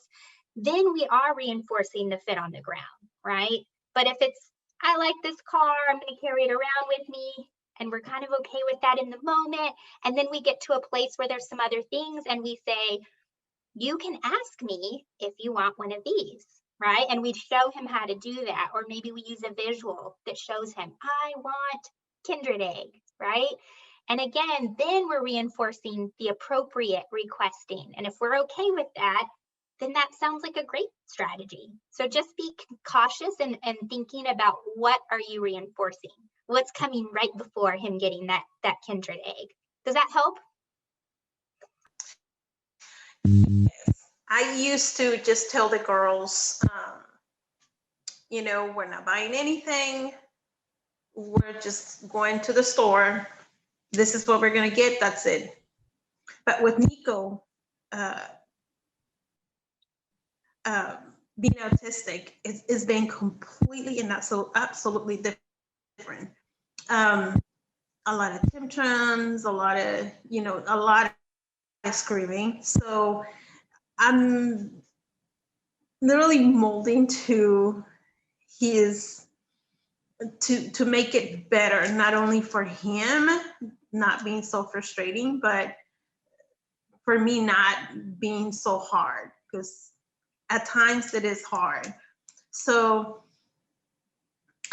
then we are reinforcing the fit on the ground, right? But if it's, I like this car, I'm going to carry it around with me, and we're kind of okay with that in the moment, and then we get to a place where there's some other things and we say, you can ask me if you want one of these, right? And we show him how to do that. Or maybe we use a visual that shows him, I want kindred egg, right? And again, then we're reinforcing the appropriate requesting. And if we're okay with that, then that sounds like a great strategy. So just be cautious and thinking about what are you reinforcing? What's coming right before him getting that kindred egg? Does that help? I used to just tell the girls, we're not buying anything. We're just going to the store. This is what we're going to get. That's it. But with Nico, being autistic is being completely and absolutely different. A lot of tantrums, a lot of screaming. So I'm literally molding to to make it better, not only for him not being so frustrating, but for me not being so hard, because at times it is hard. So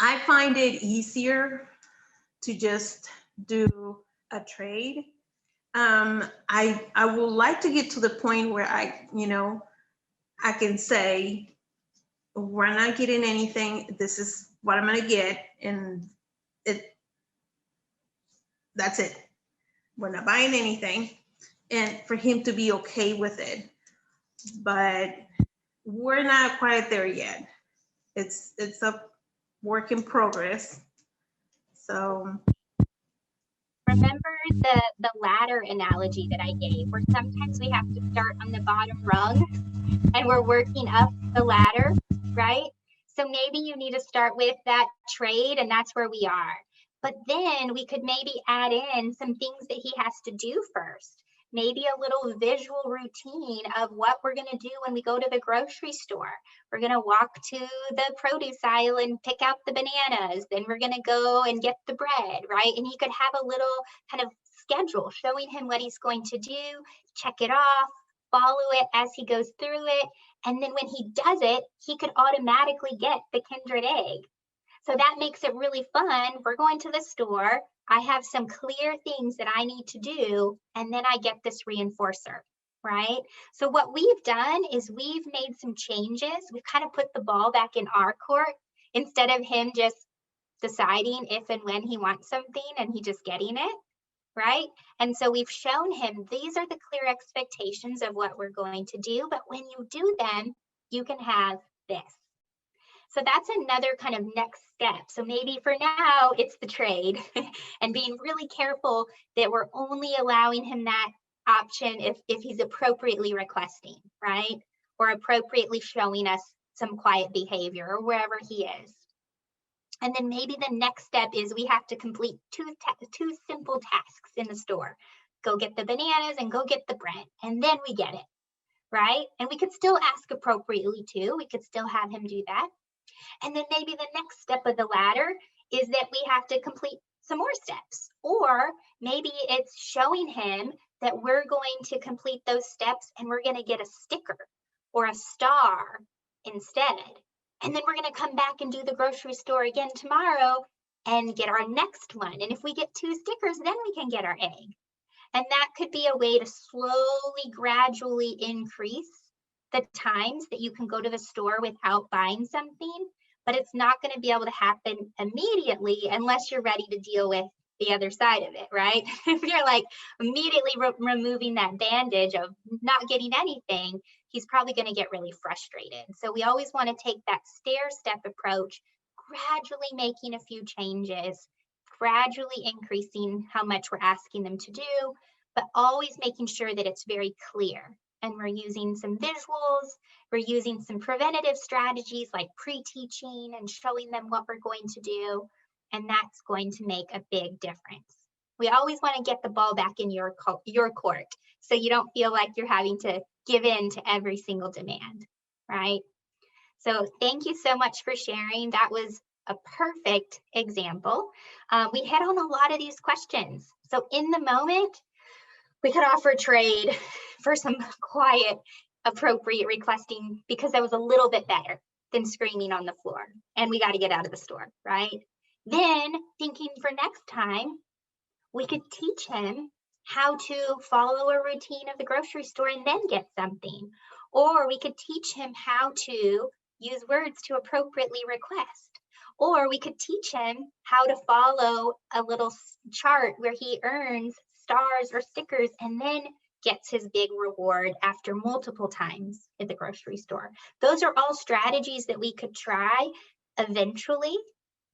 I find it easier to just do a trade. I would like to get to the point where I can say, we're not getting anything. This is what I'm gonna get, and that's it. We're not buying anything, and for him to be okay with it. But we're not quite there yet. It's a work in progress. So remember the ladder analogy that I gave, where sometimes we have to start on the bottom rung and we're working up the ladder, right? So maybe you need to start with that trade, and that's where we are. But then we could maybe add in some things that he has to do first. Maybe a little visual routine of what we're going to do when we go to the grocery store. We're going to walk to the produce aisle and pick out the bananas. Then we're going to go and get the bread, right? And he could have a little kind of schedule showing him what he's going to do, check it off, follow it as he goes through it. And then when he does it, he could automatically get the kindred egg. So that makes it really fun. We're going to the store. I have some clear things that I need to do, and then I get this reinforcer, right? So what we've done is we've made some changes. We've kind of put the ball back in our court instead of him just deciding if and when he wants something and he just getting it, right? And so we've shown him these are the clear expectations of what we're going to do, but when you do them, you can have this. So that's another kind of next step. So maybe for now, it's the trade and being really careful that we're only allowing him that option if he's appropriately requesting, right? Or appropriately showing us some quiet behavior or wherever he is. And then maybe the next step is we have to complete two simple tasks in the store. Go get the bananas and go get the bread, and then we get it, right? And we could still ask appropriately too. We could still have him do that. And then maybe the next step of the ladder is that we have to complete some more steps. Or maybe it's showing him that we're going to complete those steps and we're going to get a sticker or a star instead. And then we're going to come back and do the grocery store again tomorrow and get our next one. And if we get 2 stickers, then we can get our egg. And that could be a way to slowly, gradually increase the times that you can go to the store without buying something, but it's not going to be able to happen immediately unless you're ready to deal with the other side of it, right? If you're like immediately removing that bandage of not getting anything, he's probably going to get really frustrated. So we always want to take that stair-step approach, gradually making a few changes, gradually increasing how much we're asking them to do, but always making sure that it's very clear. And we're using some visuals, we're using some preventative strategies like pre-teaching and showing them what we're going to do. And that's going to make a big difference. We always want to get the ball back in your court so you don't feel like you're having to give in to every single demand, right? So thank you so much for sharing. That was a perfect example. We hit on a lot of these questions. So in the moment, we could offer trade for some quiet, appropriate requesting because that was a little bit better than screaming on the floor. And we got to get out of the store, right? Then thinking for next time, we could teach him how to follow a routine of the grocery store and then get something. Or we could teach him how to use words to appropriately request. Or we could teach him how to follow a little chart where he earns stars or stickers and then gets his big reward after multiple times at the grocery store. Those are all strategies that we could try eventually,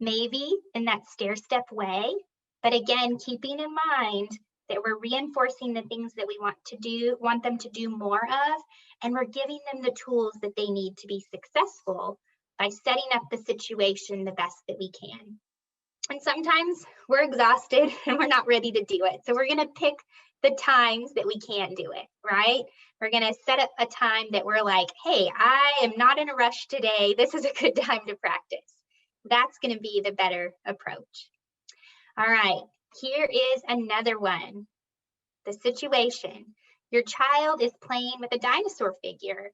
maybe in that stair-step way. But again, keeping in mind that we're reinforcing the things that we want them to do more of, and we're giving them the tools that they need to be successful by setting up the situation the best that we can. And sometimes we're exhausted and we're not ready to do it. So we're going to pick the times that we can't do it, right? We're going to set up a time that we're like, hey, I am not in a rush today. This is a good time to practice. That's going to be the better approach. All right, here is another one. The situation. Your child is playing with a dinosaur figure.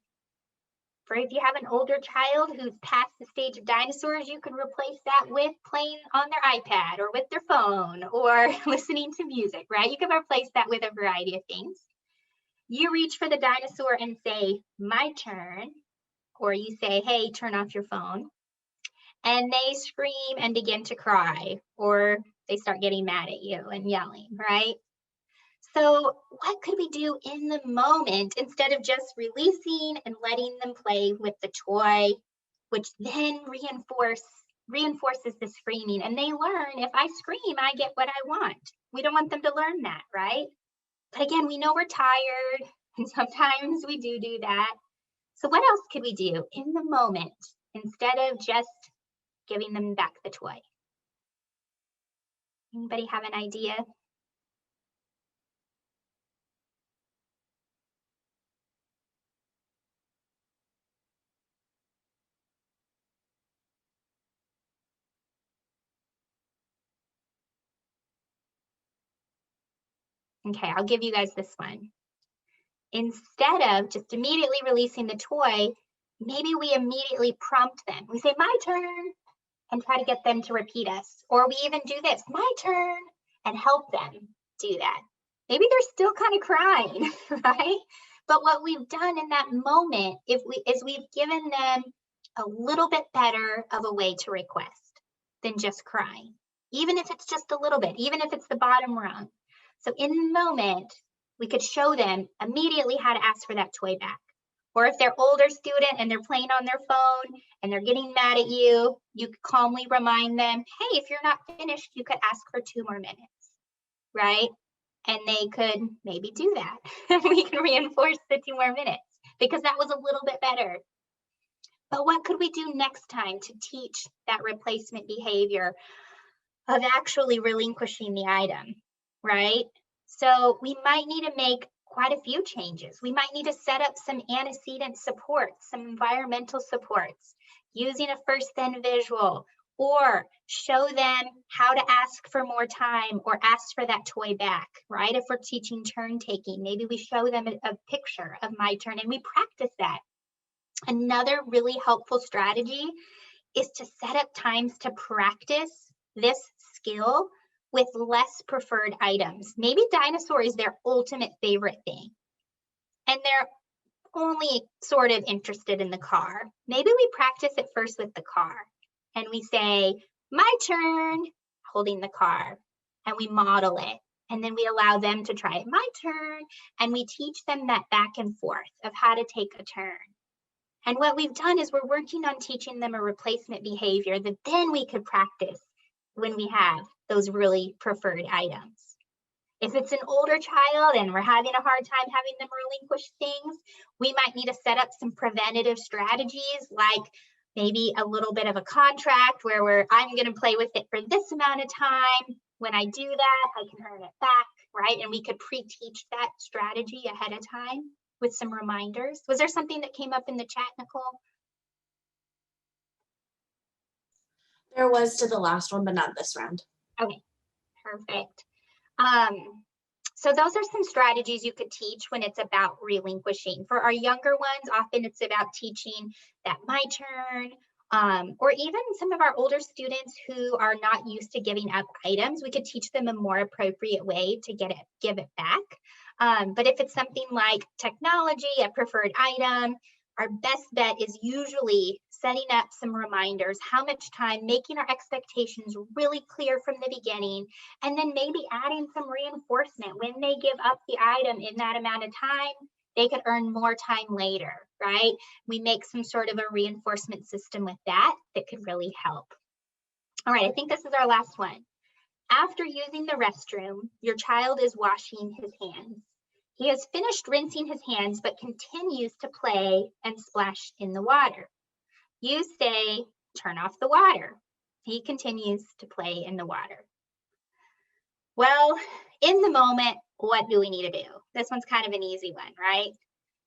For if you have an older child who's past the stage of dinosaurs, you can replace that with playing on their iPad or with their phone or listening to music, right? You can replace that with a variety of things. You reach for the dinosaur and say, my turn, or you say, hey, turn off your phone. And they scream and begin to cry, or they start getting mad at you and yelling, right? So what could we do in the moment instead of just releasing and letting them play with the toy, which then reinforce reinforces the screaming, and they learn if I scream, I get what I want. We don't want them to learn that, right? But again, we know we're tired, and sometimes we do that. So what else could we do in the moment instead of just giving them back the toy? Anybody have an idea? Okay, I'll give you guys this one. Instead of just immediately releasing the toy, maybe we immediately prompt them. We say, my turn, and try to get them to repeat us. Or we even do this, my turn, and help them do that. Maybe they're still kind of crying, right? But what we've done in that moment is we've given them a little bit better of a way to request than just crying, even if it's just a little bit, even if it's the bottom rung. So in the moment, we could show them immediately how to ask for that toy back. Or if they're older student and they're playing on their phone and they're getting mad at you, you could calmly remind them, hey, if you're not finished, you could ask for 2 more minutes, right? And they could maybe do that. We can reinforce the 2 more minutes because that was a little bit better. But what could we do next time to teach that replacement behavior of actually relinquishing the item, right? So we might need to make quite a few changes. We might need to set up some antecedent supports, some environmental supports, using a first then visual, or show them how to ask for more time or ask for that toy back, right? If we're teaching turn taking, maybe we show them a picture of my turn and we practice that. Another really helpful strategy is to set up times to practice this skill with less preferred items. Maybe dinosaur is their ultimate favorite thing, and they're only sort of interested in the car. Maybe we practice it first with the car, and we say, my turn, holding the car, and we model it. And then we allow them to try it, my turn, and we teach them that back and forth of how to take a turn. And what we've done is we're working on teaching them a replacement behavior that then we could practice when we have those really preferred items. If it's an older child and we're having a hard time having them relinquish things, we might need to set up some preventative strategies, like maybe a little bit of a contract where I'm going to play with it for this amount of time. When I do that, I can earn it back, right? And we could pre-teach that strategy ahead of time with some reminders. Was there something that came up in the chat, Nicole? There was to the last one, but not this round. Okay, perfect. So those are some strategies you could teach when it's about relinquishing. For our younger ones, often it's about teaching that my turn, or even some of our older students who are not used to giving up items, we could teach them a more appropriate way to give it back. But if it's something like technology, a preferred item, our best bet is usually setting up some reminders, how much time, making our expectations really clear from the beginning, and then maybe adding some reinforcement. When they give up the item in that amount of time, they could earn more time later, right? We make some sort of a reinforcement system with that could really help. All right, I think this is our last one. After using the restroom, your child is washing his hands. He has finished rinsing his hands, but continues to play and splash in the water. You say, turn off the water. He continues to play in the water. Well, in the moment, what do we need to do? This one's kind of an easy one, right?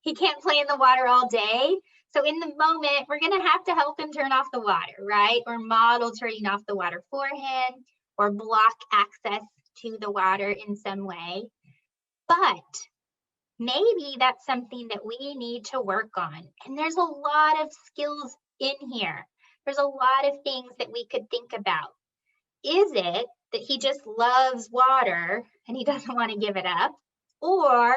He can't play in the water all day. So in the moment, we're going to have to help him turn off the water, right? Or model turning off the water for him, or block access to the water in some way. But maybe that's something that we need to work on. And there's a lot of skills in here. There's a lot of things that we could think about. Is it that he just loves water and he doesn't want to give it up? Or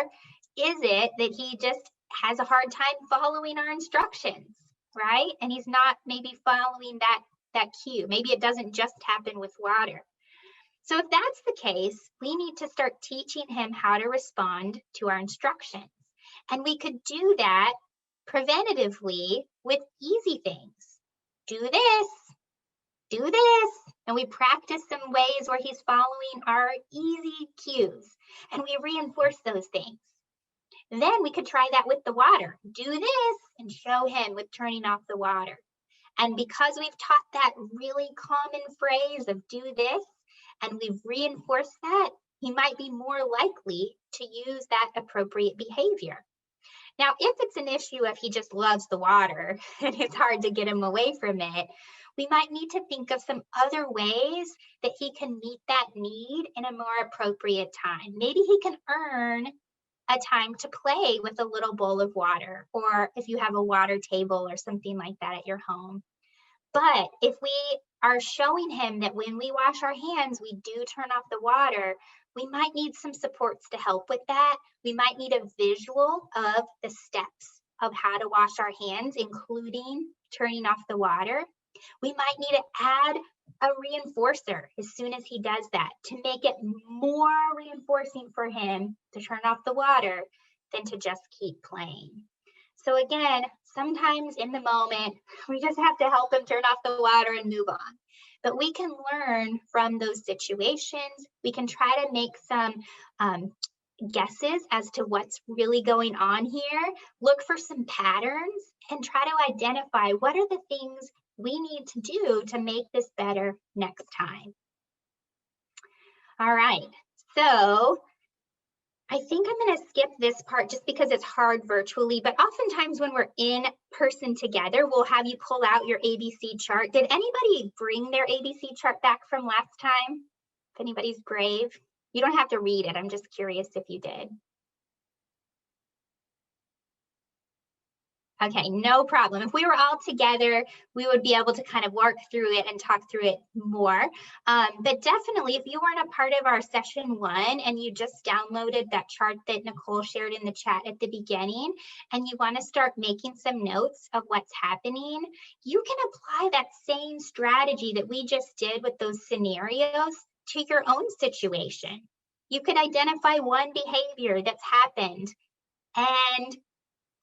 is it that he just has a hard time following our instructions, right? And he's not maybe following that cue. Maybe it doesn't just happen with water. So if that's the case, we need to start teaching him how to respond to our instructions. And we could do that preventatively with easy things. Do this, do this. And we practice some ways where he's following our easy cues, and we reinforce those things. Then we could try that with the water. Do this and show him with turning off the water. And because we've taught that really common phrase of do this, and we've reinforced that, he might be more likely to use that appropriate behavior. Now, if it's an issue of he just loves the water and it's hard to get him away from it, we might need to think of some other ways that he can meet that need in a more appropriate time. Maybe he can earn a time to play with a little bowl of water, or if you have a water table or something like that at your home. But if we are showing him that when we wash our hands, we do turn off the water, we might need some supports to help with that. We might need a visual of the steps of how to wash our hands, including turning off the water. We might need to add a reinforcer as soon as he does that to make it more reinforcing for him to turn off the water than to just keep playing. So again, sometimes in the moment, we just have to help him turn off the water and move on. But we can learn from those situations. We can try to make some guesses as to what's really going on here, look for some patterns, and try to identify what are the things we need to do to make this better next time. All right, so I think I'm going to skip this part just because it's hard virtually, but oftentimes when we're in person together, we'll have you pull out your ABC chart. Did anybody bring their ABC chart back from last time? If anybody's brave, you don't have to read it. I'm just curious if you did. Okay, no problem. If we were all together, we would be able to kind of work through it and talk through it more. But definitely, if you weren't a part of our session 1 and you just downloaded that chart that Nicole shared in the chat at the beginning, and you want to start making some notes of what's happening, you can apply that same strategy that we just did with those scenarios to your own situation. You could identify one behavior that's happened and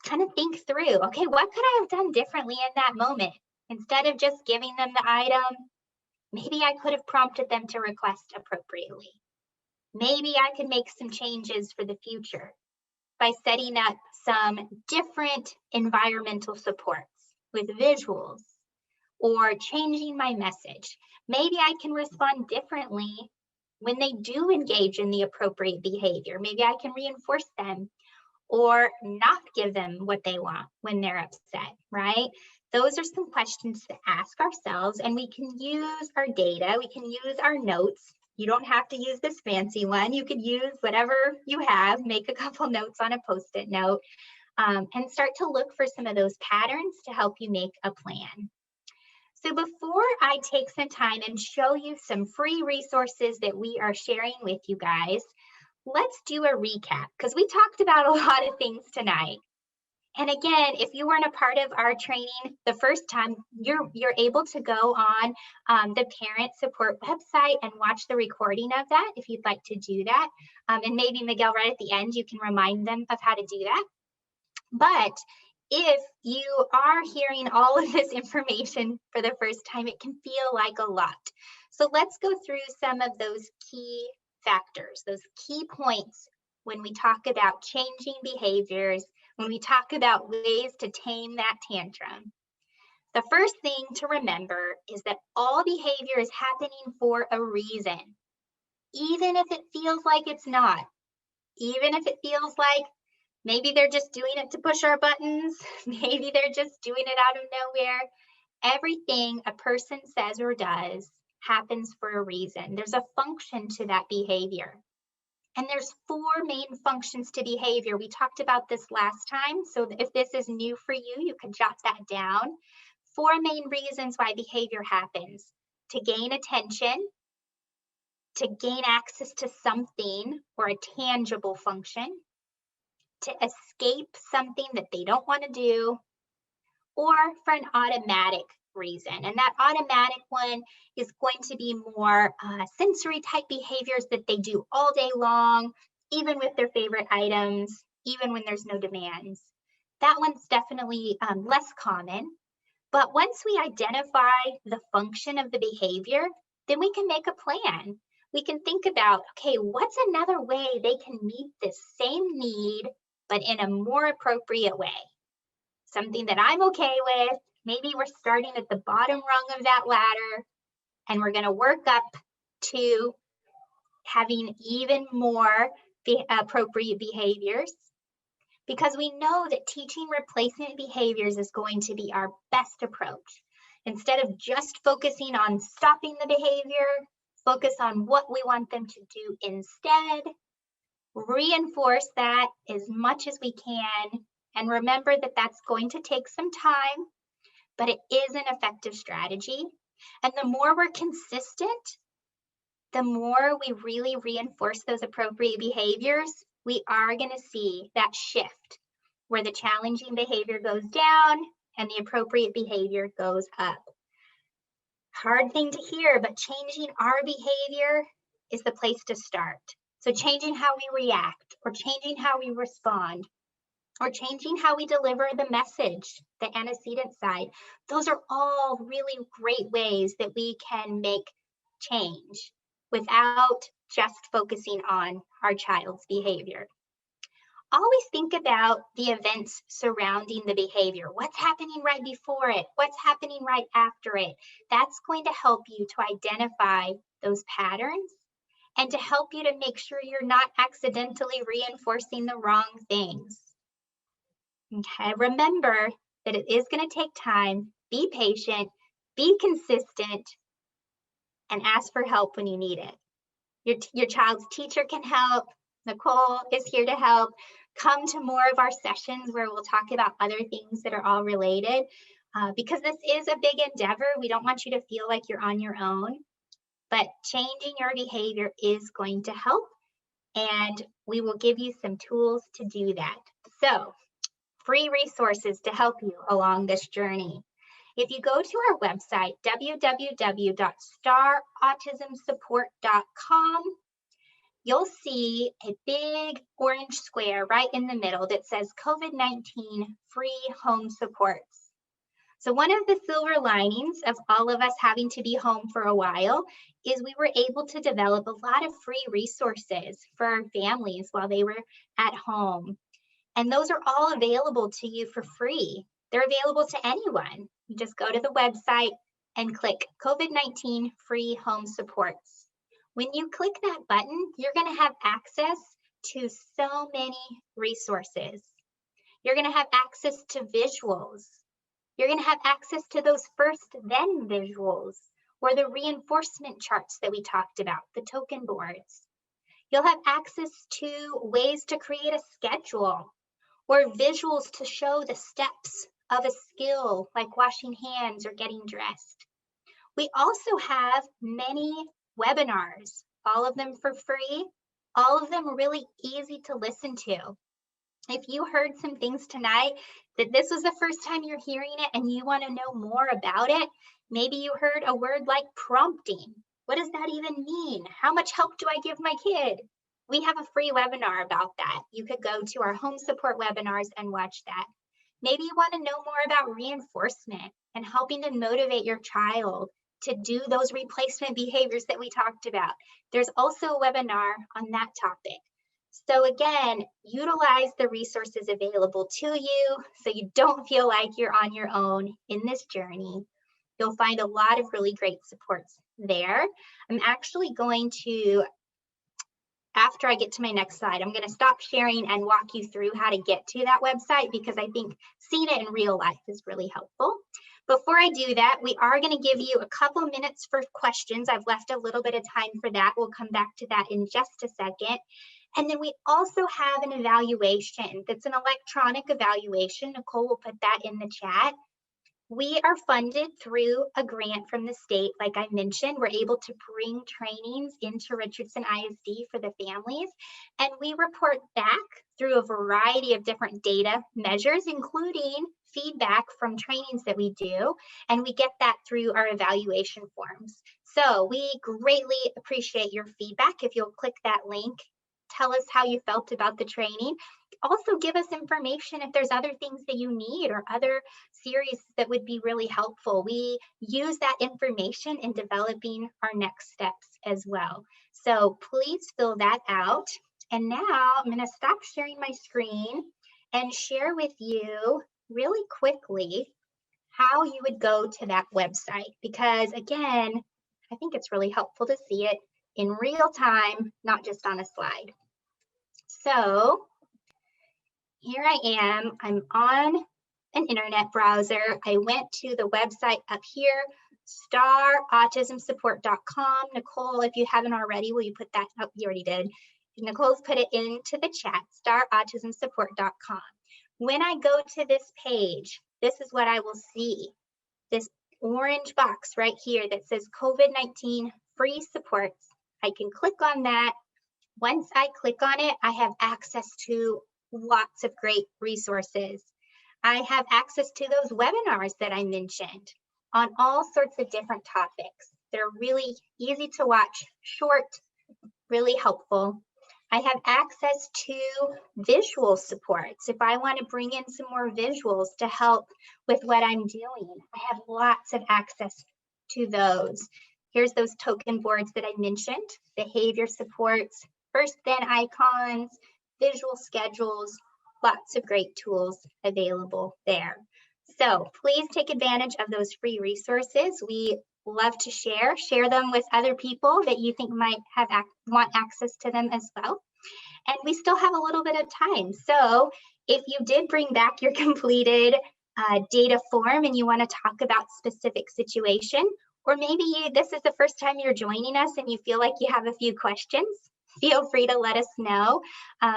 kind of think through, okay, what could I have done differently in that moment? Instead of just giving them the item, maybe I could have prompted them to request appropriately. Maybe I could make some changes for the future by setting up some different environmental supports with visuals or changing my message. Maybe I can respond differently when they do engage in the appropriate behavior. Maybe I can reinforce them or not give them what they want when they're upset, right? Those are some questions to ask ourselves, and we can use our data, we can use our notes. You don't have to use this fancy one. You could use whatever you have, make a couple notes on a Post-it note, and start to look for some of those patterns to help you make a plan. So before I take some time and show you some free resources that we are sharing with you guys, let's do a recap because we talked about a lot of things tonight. And again, if you weren't a part of our training the first time, you're able to go on the parent support website and watch the recording of that if you'd like to do that. And maybe Miguel, right at the end, you can remind them of how to do that. But if you are hearing all of this information for the first time, it can feel like a lot. So let's go through some of those key factors, those key points when we talk about changing behaviors, when we talk about ways to tame that tantrum. The first thing to remember is that all behavior is happening for a reason, even if it feels like it's not, even if it feels like maybe they're just doing it to push our buttons, maybe they're just doing it out of nowhere. Everything a person says or does happens for a reason. There's a function to that behavior. And there's 4 main functions to behavior. We talked about this last time, so if this is new for you, you can jot that down. 4 main reasons why behavior happens: to gain attention, to gain access to something or a tangible function, to escape something that they don't want to do, or for an automatic reason. And that automatic one is going to be more sensory type behaviors that they do all day long, even with their favorite items, even when there's no demands. That one's definitely less common. But once we identify the function of the behavior, then we can make a plan. We can think about, okay, what's another way they can meet this same need, but in a more appropriate way? Something that I'm okay with. Maybe we're starting at the bottom rung of that ladder, and we're going to work up to having even more appropriate behaviors, because we know that teaching replacement behaviors is going to be our best approach. Instead of just focusing on stopping the behavior, focus on what we want them to do instead, reinforce that as much as we can, and remember that that's going to take some time, but it is an effective strategy. And the more we're consistent, the more we really reinforce those appropriate behaviors, we are going to see that shift where the challenging behavior goes down and the appropriate behavior goes up. Hard thing to hear, but changing our behavior is the place to start. So changing how we react, or changing how we respond, or changing how we deliver the message, the antecedent side, those are all really great ways that we can make change without just focusing on our child's behavior. Always think about the events surrounding the behavior. What's happening right before it? What's happening right after it? That's going to help you to identify those patterns and to help you to make sure you're not accidentally reinforcing the wrong things. Okay, remember that it is going to take time. Be patient, be consistent, and ask for help when you need it. Your child's teacher can help. Nicole is here to help. Come to more of our sessions where we'll talk about other things that are all related, because this is a big endeavor. We don't want you to feel like you're on your own, but changing your behavior is going to help, and we will give you some tools to do that. So, free resources to help you along this journey. If you go to our website, www.starautismsupport.com, you'll see a big orange square right in the middle that says COVID-19 free home supports. So one of the silver linings of all of us having to be home for a while is we were able to develop a lot of free resources for our families while they were at home. And those are all available to you for free. They're available to anyone. You just go to the website and click COVID-19 free home supports. When you click that button, you're going to have access to so many resources. You're going to have access to visuals. You're going to have access to those first then visuals, or the reinforcement charts that we talked about, the token boards. You'll have access to ways to create a schedule, or visuals to show the steps of a skill like washing hands or getting dressed. We also have many webinars, all of them for free, all of them really easy to listen to. If you heard some things tonight that this was the first time you're hearing it and you want to know more about it, maybe you heard a word like prompting. What does that even mean? How much help do I give my kid? We have a free webinar about that. You could go to our home support webinars and watch that. Maybe you want to know more about reinforcement and helping to motivate your child to do those replacement behaviors that we talked about. There's also a webinar on that topic. So again, utilize the resources available to you so you don't feel like you're on your own in this journey. You'll find a lot of really great supports there. I'm actually going to, after I get to my next slide, I'm going to stop sharing and walk you through how to get to that website, because I think seeing it in real life is really helpful. Before I do that, we are going to give you a couple minutes for questions. I've left a little bit of time for that. We'll come back to that in just a second. And then we also have an evaluation that's an electronic evaluation. Nicole will put that in the chat. We are funded through a grant from the state. Like I mentioned, we're able to bring trainings into Richardson ISD for the families, and we report back through a variety of different data measures, including feedback from trainings that we do, and we get that through our evaluation forms. So we greatly appreciate your feedback. If you'll click that link tell us how you felt about the training. Also give us information if there's other things that you need or other series that would be really helpful. We use that information in developing our next steps as well. So please fill that out. And now I'm going to stop sharing my screen and share with you really quickly how you would go to that website, because again, I think it's really helpful to see it in real time, not just on a slide. So here I am, I'm on an internet browser. I went to the website up here, starautismsupport.com. Nicole, if you haven't already, will you put that up? You already did. Nicole's put it into the chat, starautismsupport.com. When I go to this page, this is what I will see. This orange box right here that says COVID-19 free supports. I can click on that. Once I click on it, I have access to lots of great resources. I have access to those webinars that I mentioned on all sorts of different topics. They're really easy to watch, short, really helpful. I have access to visual supports. If I want to bring in some more visuals to help with what I'm doing, I have lots of access to those. Here's those token boards that I mentioned, behavior supports, first then icons, visual schedules, lots of great tools available there. So please take advantage of those free resources. We love to share them with other people that you think might have want access to them as well. And we still have a little bit of time. So if you did bring back your completed data form and you want to talk about specific situation, or maybe this is the first time you're joining us and you feel like you have a few questions, feel free to let us know.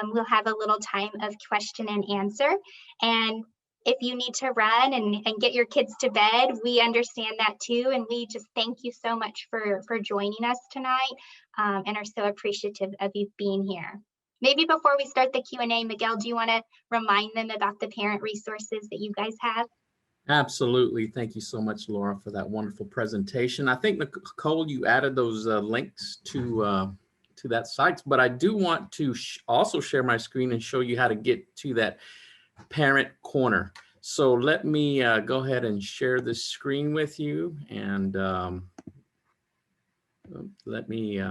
We'll have a little time of question and answer. And if you need to run and get your kids to bed, we understand that too. And we just thank you so much for joining us tonight and are so appreciative of you being here. Maybe before we start the Q&A, Miguel, do you want to remind them about the parent resources that you guys have? Absolutely. Thank you so much, Laura, for that wonderful presentation. I think, Nicole, you added those links to that site, but I do want to also share my screen and show you how to get to that parent corner. So let me go ahead and share this screen with you, and let me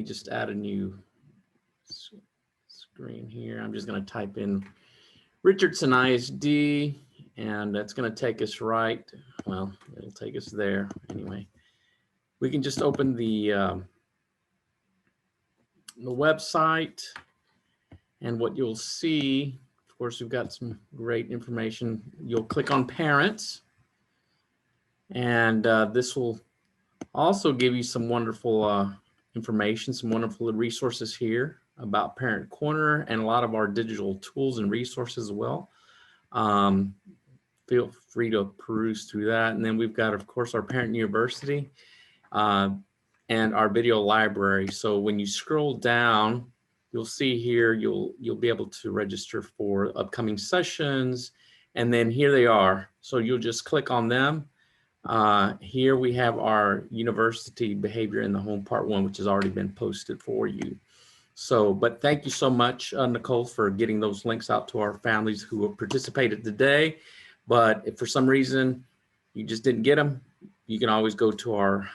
just add a new screen here. I'm just going to type in Richardson ISD, and that's going to take us right. Well, it'll take us there anyway. We can just open the website, and what you'll see, of course, we've got some great information. You'll click on parents, and this will also give you some wonderful information, some wonderful resources here about Parent Corner and a lot of our digital tools and resources as well. Feel free to peruse through that. And then we've got, of course, our Parent University and our video library. So when you scroll down, you'll see here, you'll be able to register for upcoming sessions. And then here they are. So you'll just click on them. Here we have our University Behavior in the Home Part 1, which has already been posted for you. So, but thank you so much, Nicole, for getting those links out to our families who have participated today. But if for some reason you just didn't get them, you can always go to our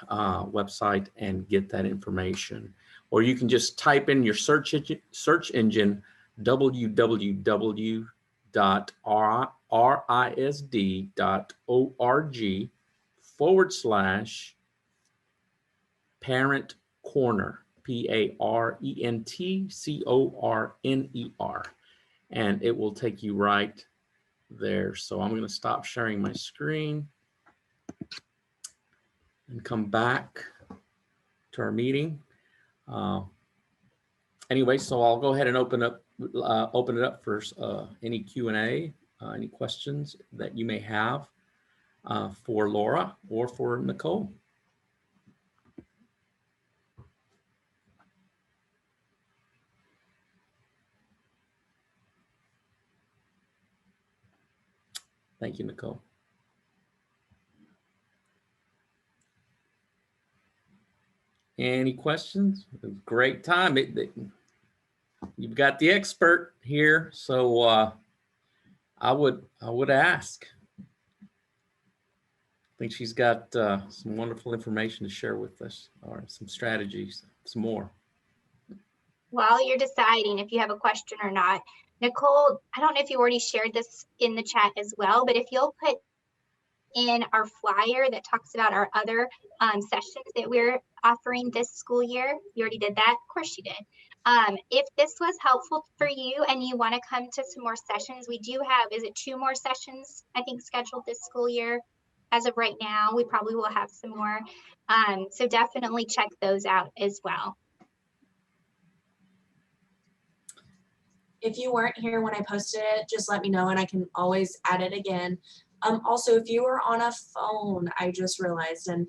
website and get that information. Or you can just type in your search engine www.risd.org/parent corner, PARENTCORNER, and it will take you right there. So I'm going to stop sharing my screen and come back to our meeting. Anyway, so I'll go ahead and open it up for any Q&A, any questions that you may have for Laura or for Nicole. Thank you, Nicole. Any questions? Great time. You've got the expert here, so I would ask. I think she's got some wonderful information to share with us, or some strategies, some more. While you're deciding if you have a question or not, Nicole, I don't know if you already shared this in the chat as well, but if you'll put in our flyer that talks about our other sessions that we're offering this school year. You already did that? Of course you did. If this was helpful for you and you want to come to some more sessions, we do have, is it 2 more sessions, I think, scheduled this school year? As of right now, we probably will have some more. So definitely check those out as well. If you weren't here when I posted it, just let me know and I can always add it again. Also, if you were on a phone, I just realized, and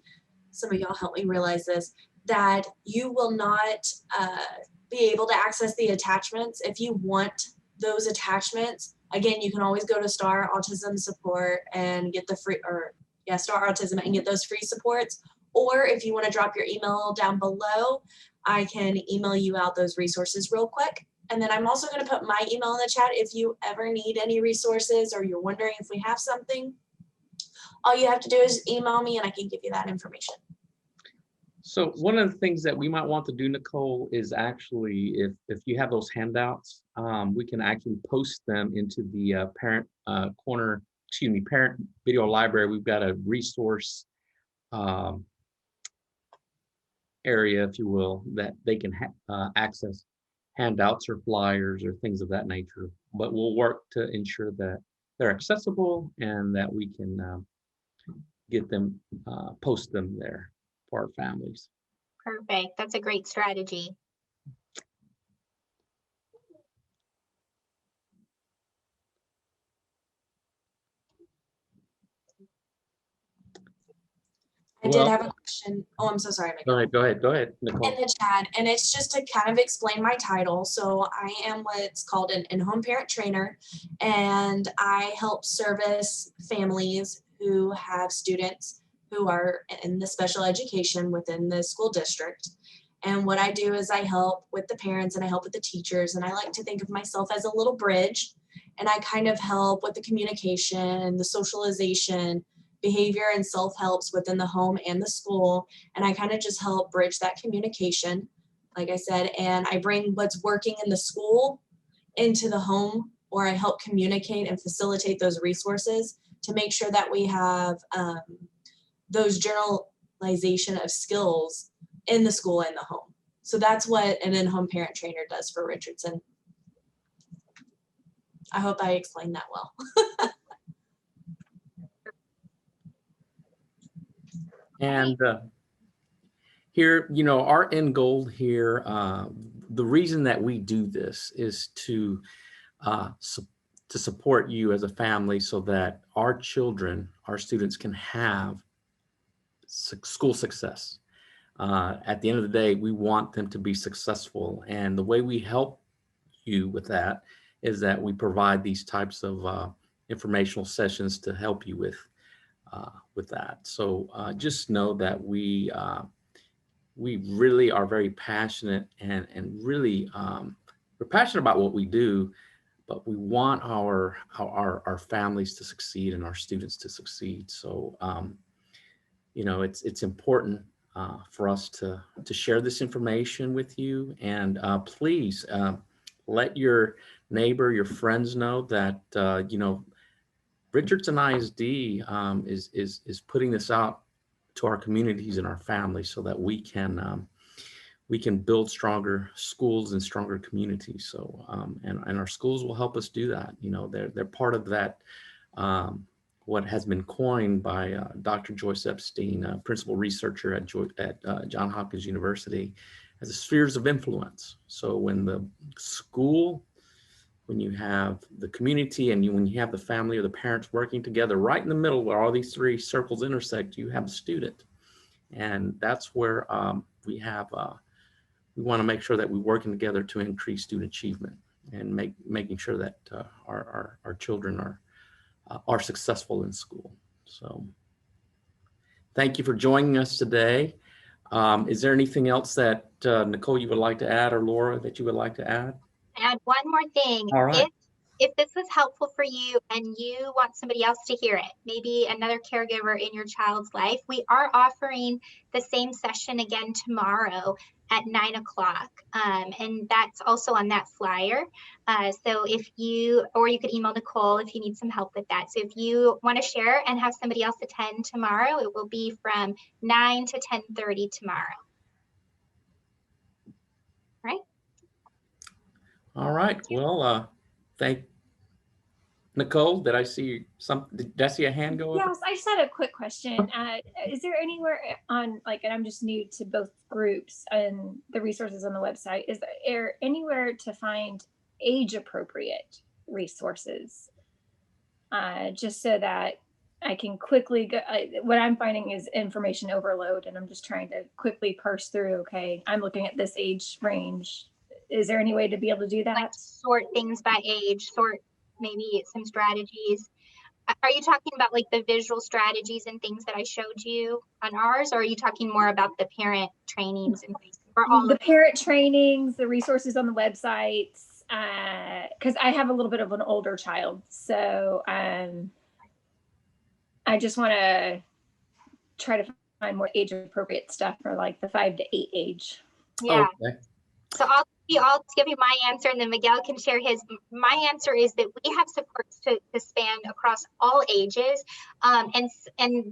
some of y'all help me realize this, that you will not be able to access the attachments. If you want those attachments, again, you can always go to Star Autism Support and get the free, Star Autism and get those free supports. Or if you want to drop your email down below, I can email you out those resources real quick. And then I'm also going to put my email in the chat if you ever need any resources or you're wondering if we have something. All you have to do is email me and I can give you that information. So one of the things that we might want to do, Nicole, is actually, if you have those handouts, we can actually post them into the parent video library. We've got a resource area, if you will, that they can access handouts or flyers or things of that nature. But we'll work to ensure that they're accessible and that we can get them, post them there for our families. Perfect. That's a great strategy. I did have a question. Oh, I'm so sorry. Go ahead, Nicole. In the chat, and it's just to kind of explain my title. So I am what's called an in-home parent trainer, and I help service families who have students who are in the special education within the school district. And what I do is I help with the parents and I help with the teachers, and I like to think of myself as a little bridge, and I kind of help with the communication, the socialization, behavior and self-helps within the home and the school. And I kind of just help bridge that communication, like I said, and I bring what's working in the school into the home, or I help communicate and facilitate those resources to make sure that we have those generalization of skills in the school and the home. So that's what an in-home parent trainer does for Richardson. I hope I explained that well. And here, you know, our end goal here, the reason that we do this is to support you as a family so that our children, our students can have school success. At the end of the day, we want them to be successful. And the way we help you with that is that we provide these types of informational sessions to help you with that. So just know that we really are very passionate and really we're passionate about what we do, but we want our families to succeed and our students to succeed. So you know, it's important for us to share this information with you, and please let your neighbor, your friends know that you know, Richardson ISD is putting this out to our communities and our families so that we can build stronger schools and stronger communities. So and our schools will help us do that. You know, they're part of that. What has been coined by Dr. Joyce Epstein, principal researcher at Johns Hopkins University, as the spheres of influence. So when the school, when you have the community, and when you have the family or the parents working together, right in the middle where all these three circles intersect, you have a student. And that's where we want to make sure that we're working together to increase student achievement and making sure that our children are successful in school. So thank you for joining us today. Is there anything else that Nicole, you would like to add, or Laura, that you would like to add? Add one more thing. All right. If this was helpful for you and you want somebody else to hear it, maybe another caregiver in your child's life, we are offering the same session again tomorrow at 9 o'clock. And that's also on that flyer. So if you, or you could email Nicole if you need some help with that. So if you want to share and have somebody else attend tomorrow, it will be from 9 to 10:30 tomorrow. Right? All right. Well, thank Nicole. Did I see did I see a hand go up? Yes, I just had a quick question. Is there anywhere on, like, and I'm just new to both groups and the resources on the website, is there anywhere to find age appropriate resources? Just so that I can quickly go, what I'm finding is information overload, and I'm just trying to quickly parse through, okay, I'm looking at this age range. Is there any way to be able to do that? Like sort things by age, sort maybe some strategies. Are you talking about like the visual strategies and things that I showed you on ours, or are you talking more about the parent trainings and things? For all The parent trainings, the resources on the websites, because I have a little bit of an older child, so I just want to try to find more age appropriate stuff for like the 5 to 8 age. Yeah. Okay. So I'll give you my answer, and then Miguel can share his. My answer is that we have supports to span across all ages, and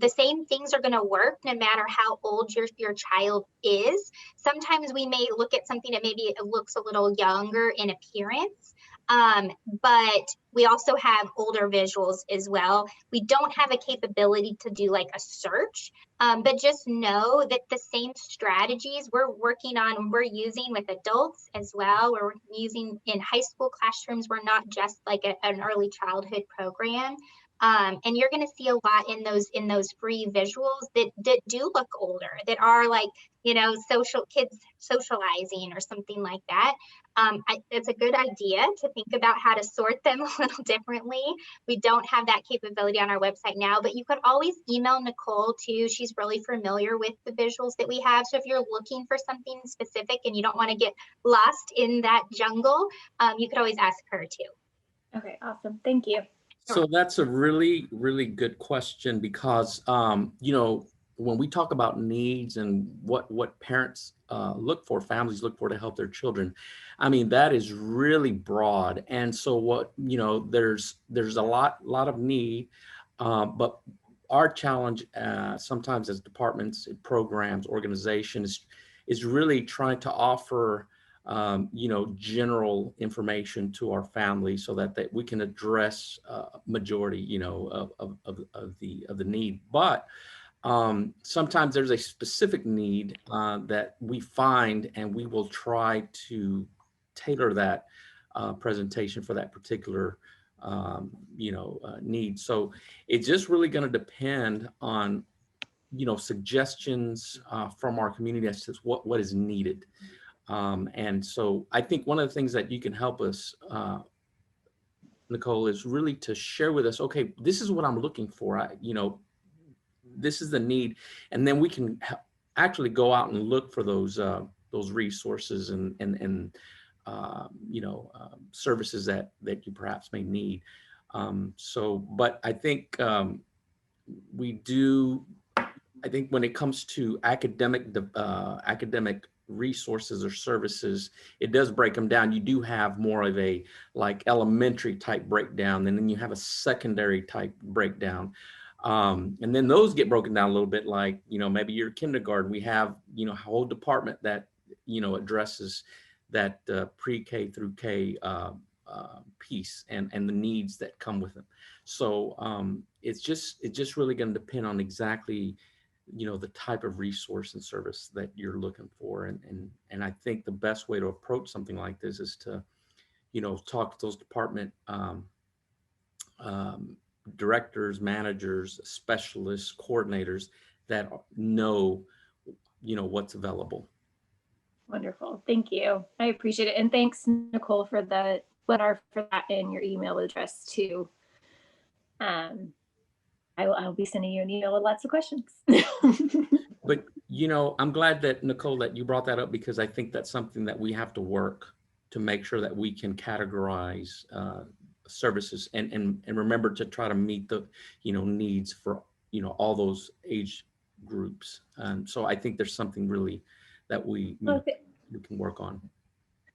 the same things are going to work no matter how old your child is. Sometimes we may look at something that maybe it looks a little younger in appearance, but we also have older visuals as well. We don't have a capability to do like a search, but just know that the same strategies we're working on, we're using with adults as well. We're using in high school classrooms. We're not just like an early childhood program. And you're going to see a lot in those free visuals that do look older, that are like, you know, kids socializing or something like that. It's a good idea to think about how to sort them a little differently. We don't have that capability on our website now, but you could always email Nicole too. She's really familiar with the visuals that we have. So if you're looking for something specific and you don't want to get lost in that jungle, you could always ask her too. Okay, awesome. Thank you. So that's a really, really good question, because, you know, when we talk about needs and what parents look for, families look for to help their children, I mean, that is really broad. And so what, you know, there's a lot of need, but our challenge sometimes as departments, programs, organizations is really trying to offer you know, general information to our families so that we can address majority, you know, of the need. But sometimes there's a specific need that we find, and we will try to tailor that presentation for that particular you know, need. So it's just really going to depend on, you know, suggestions from our community as to what is needed. And so I think one of the things that you can help us, Nicole, is really to share with us, okay, this is what I'm looking for. You know, this is the need. And then we can actually go out and look for those resources and you know, services that you perhaps may need. But I think I think when it comes to academic resources or services, it does break them down. You do have more of a like elementary type breakdown, and then you have a secondary type breakdown. And then those get broken down a little bit, like, you know, maybe your kindergarten, we have, you know, a whole department that, you know, addresses that pre-K through K piece and the needs that come with them. So it's just really going to depend on exactly, you know, the type of resource and service that you're looking for. And I think the best way to approach something like this is to, you know, talk to those department directors, managers, specialists, coordinators that know, you know, what's available. Wonderful. Thank you. I appreciate it. And thanks, Nicole, for the letter for that and your email address too. I'll be sending you an email with lots of questions. But You know, I'm glad that, Nicole, that you brought that up, because I think that's something that we have to work to make sure that we can categorize services and remember to try to meet the, needs for, all those age groups. So I think there's something really that we can work on.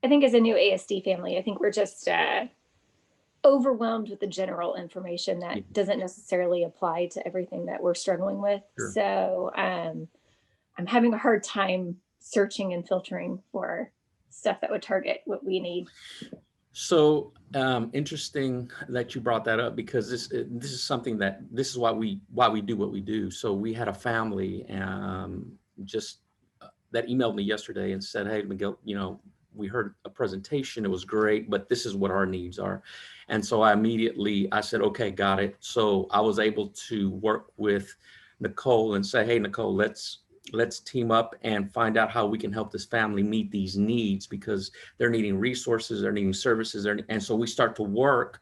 I think as a new ASD family, I think we're just overwhelmed with the general information that doesn't necessarily apply to everything that we're struggling with. Sure. So I'm having a hard time searching and filtering for stuff that would target what we need. So interesting that you brought that up, because this is something this is why we do what we do. So we had a family just that emailed me yesterday and said, "Hey, Miguel, we heard a presentation. It was great, but this is what our needs are." And so I said, "Okay, got it." So I was able to work with Nicole and say, "Hey, Nicole, let's team up and find out how we can help this family meet these needs, because they're needing resources, they're needing services." And so we start to work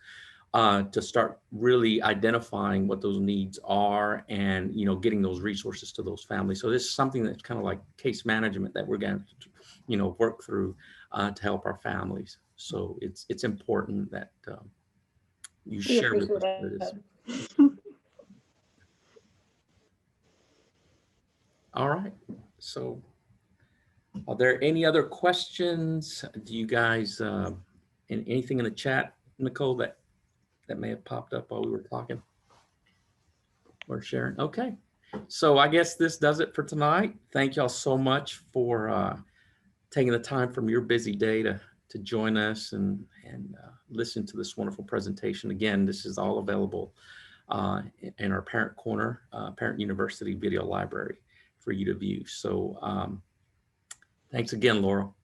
to start really identifying what those needs are and, getting those resources to those families. So this is something that's kind of like case management that we're going to, work through to help our families. So it's important that you share with us what it is. All right. So are there any other questions? Do you guys, anything in the chat, Nicole, that may have popped up while we were talking or sharing? Okay. So I guess this does it for tonight. Thank y'all so much for taking the time from your busy day to join us and listen to this wonderful presentation. Again, this is all available in our Parent Corner, Parent University video library for you to view. So thanks again, Laurel.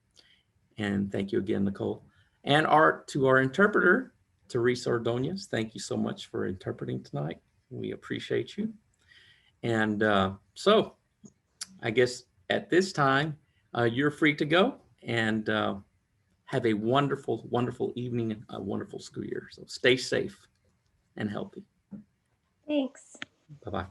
And thank you again, Nicole. And to our interpreter, Teresa Ordonez, thank you so much for interpreting tonight. We appreciate you. And so I guess at this time, you're free to go and have a wonderful, wonderful evening and a wonderful school year. So stay safe and healthy. Thanks. Bye-bye.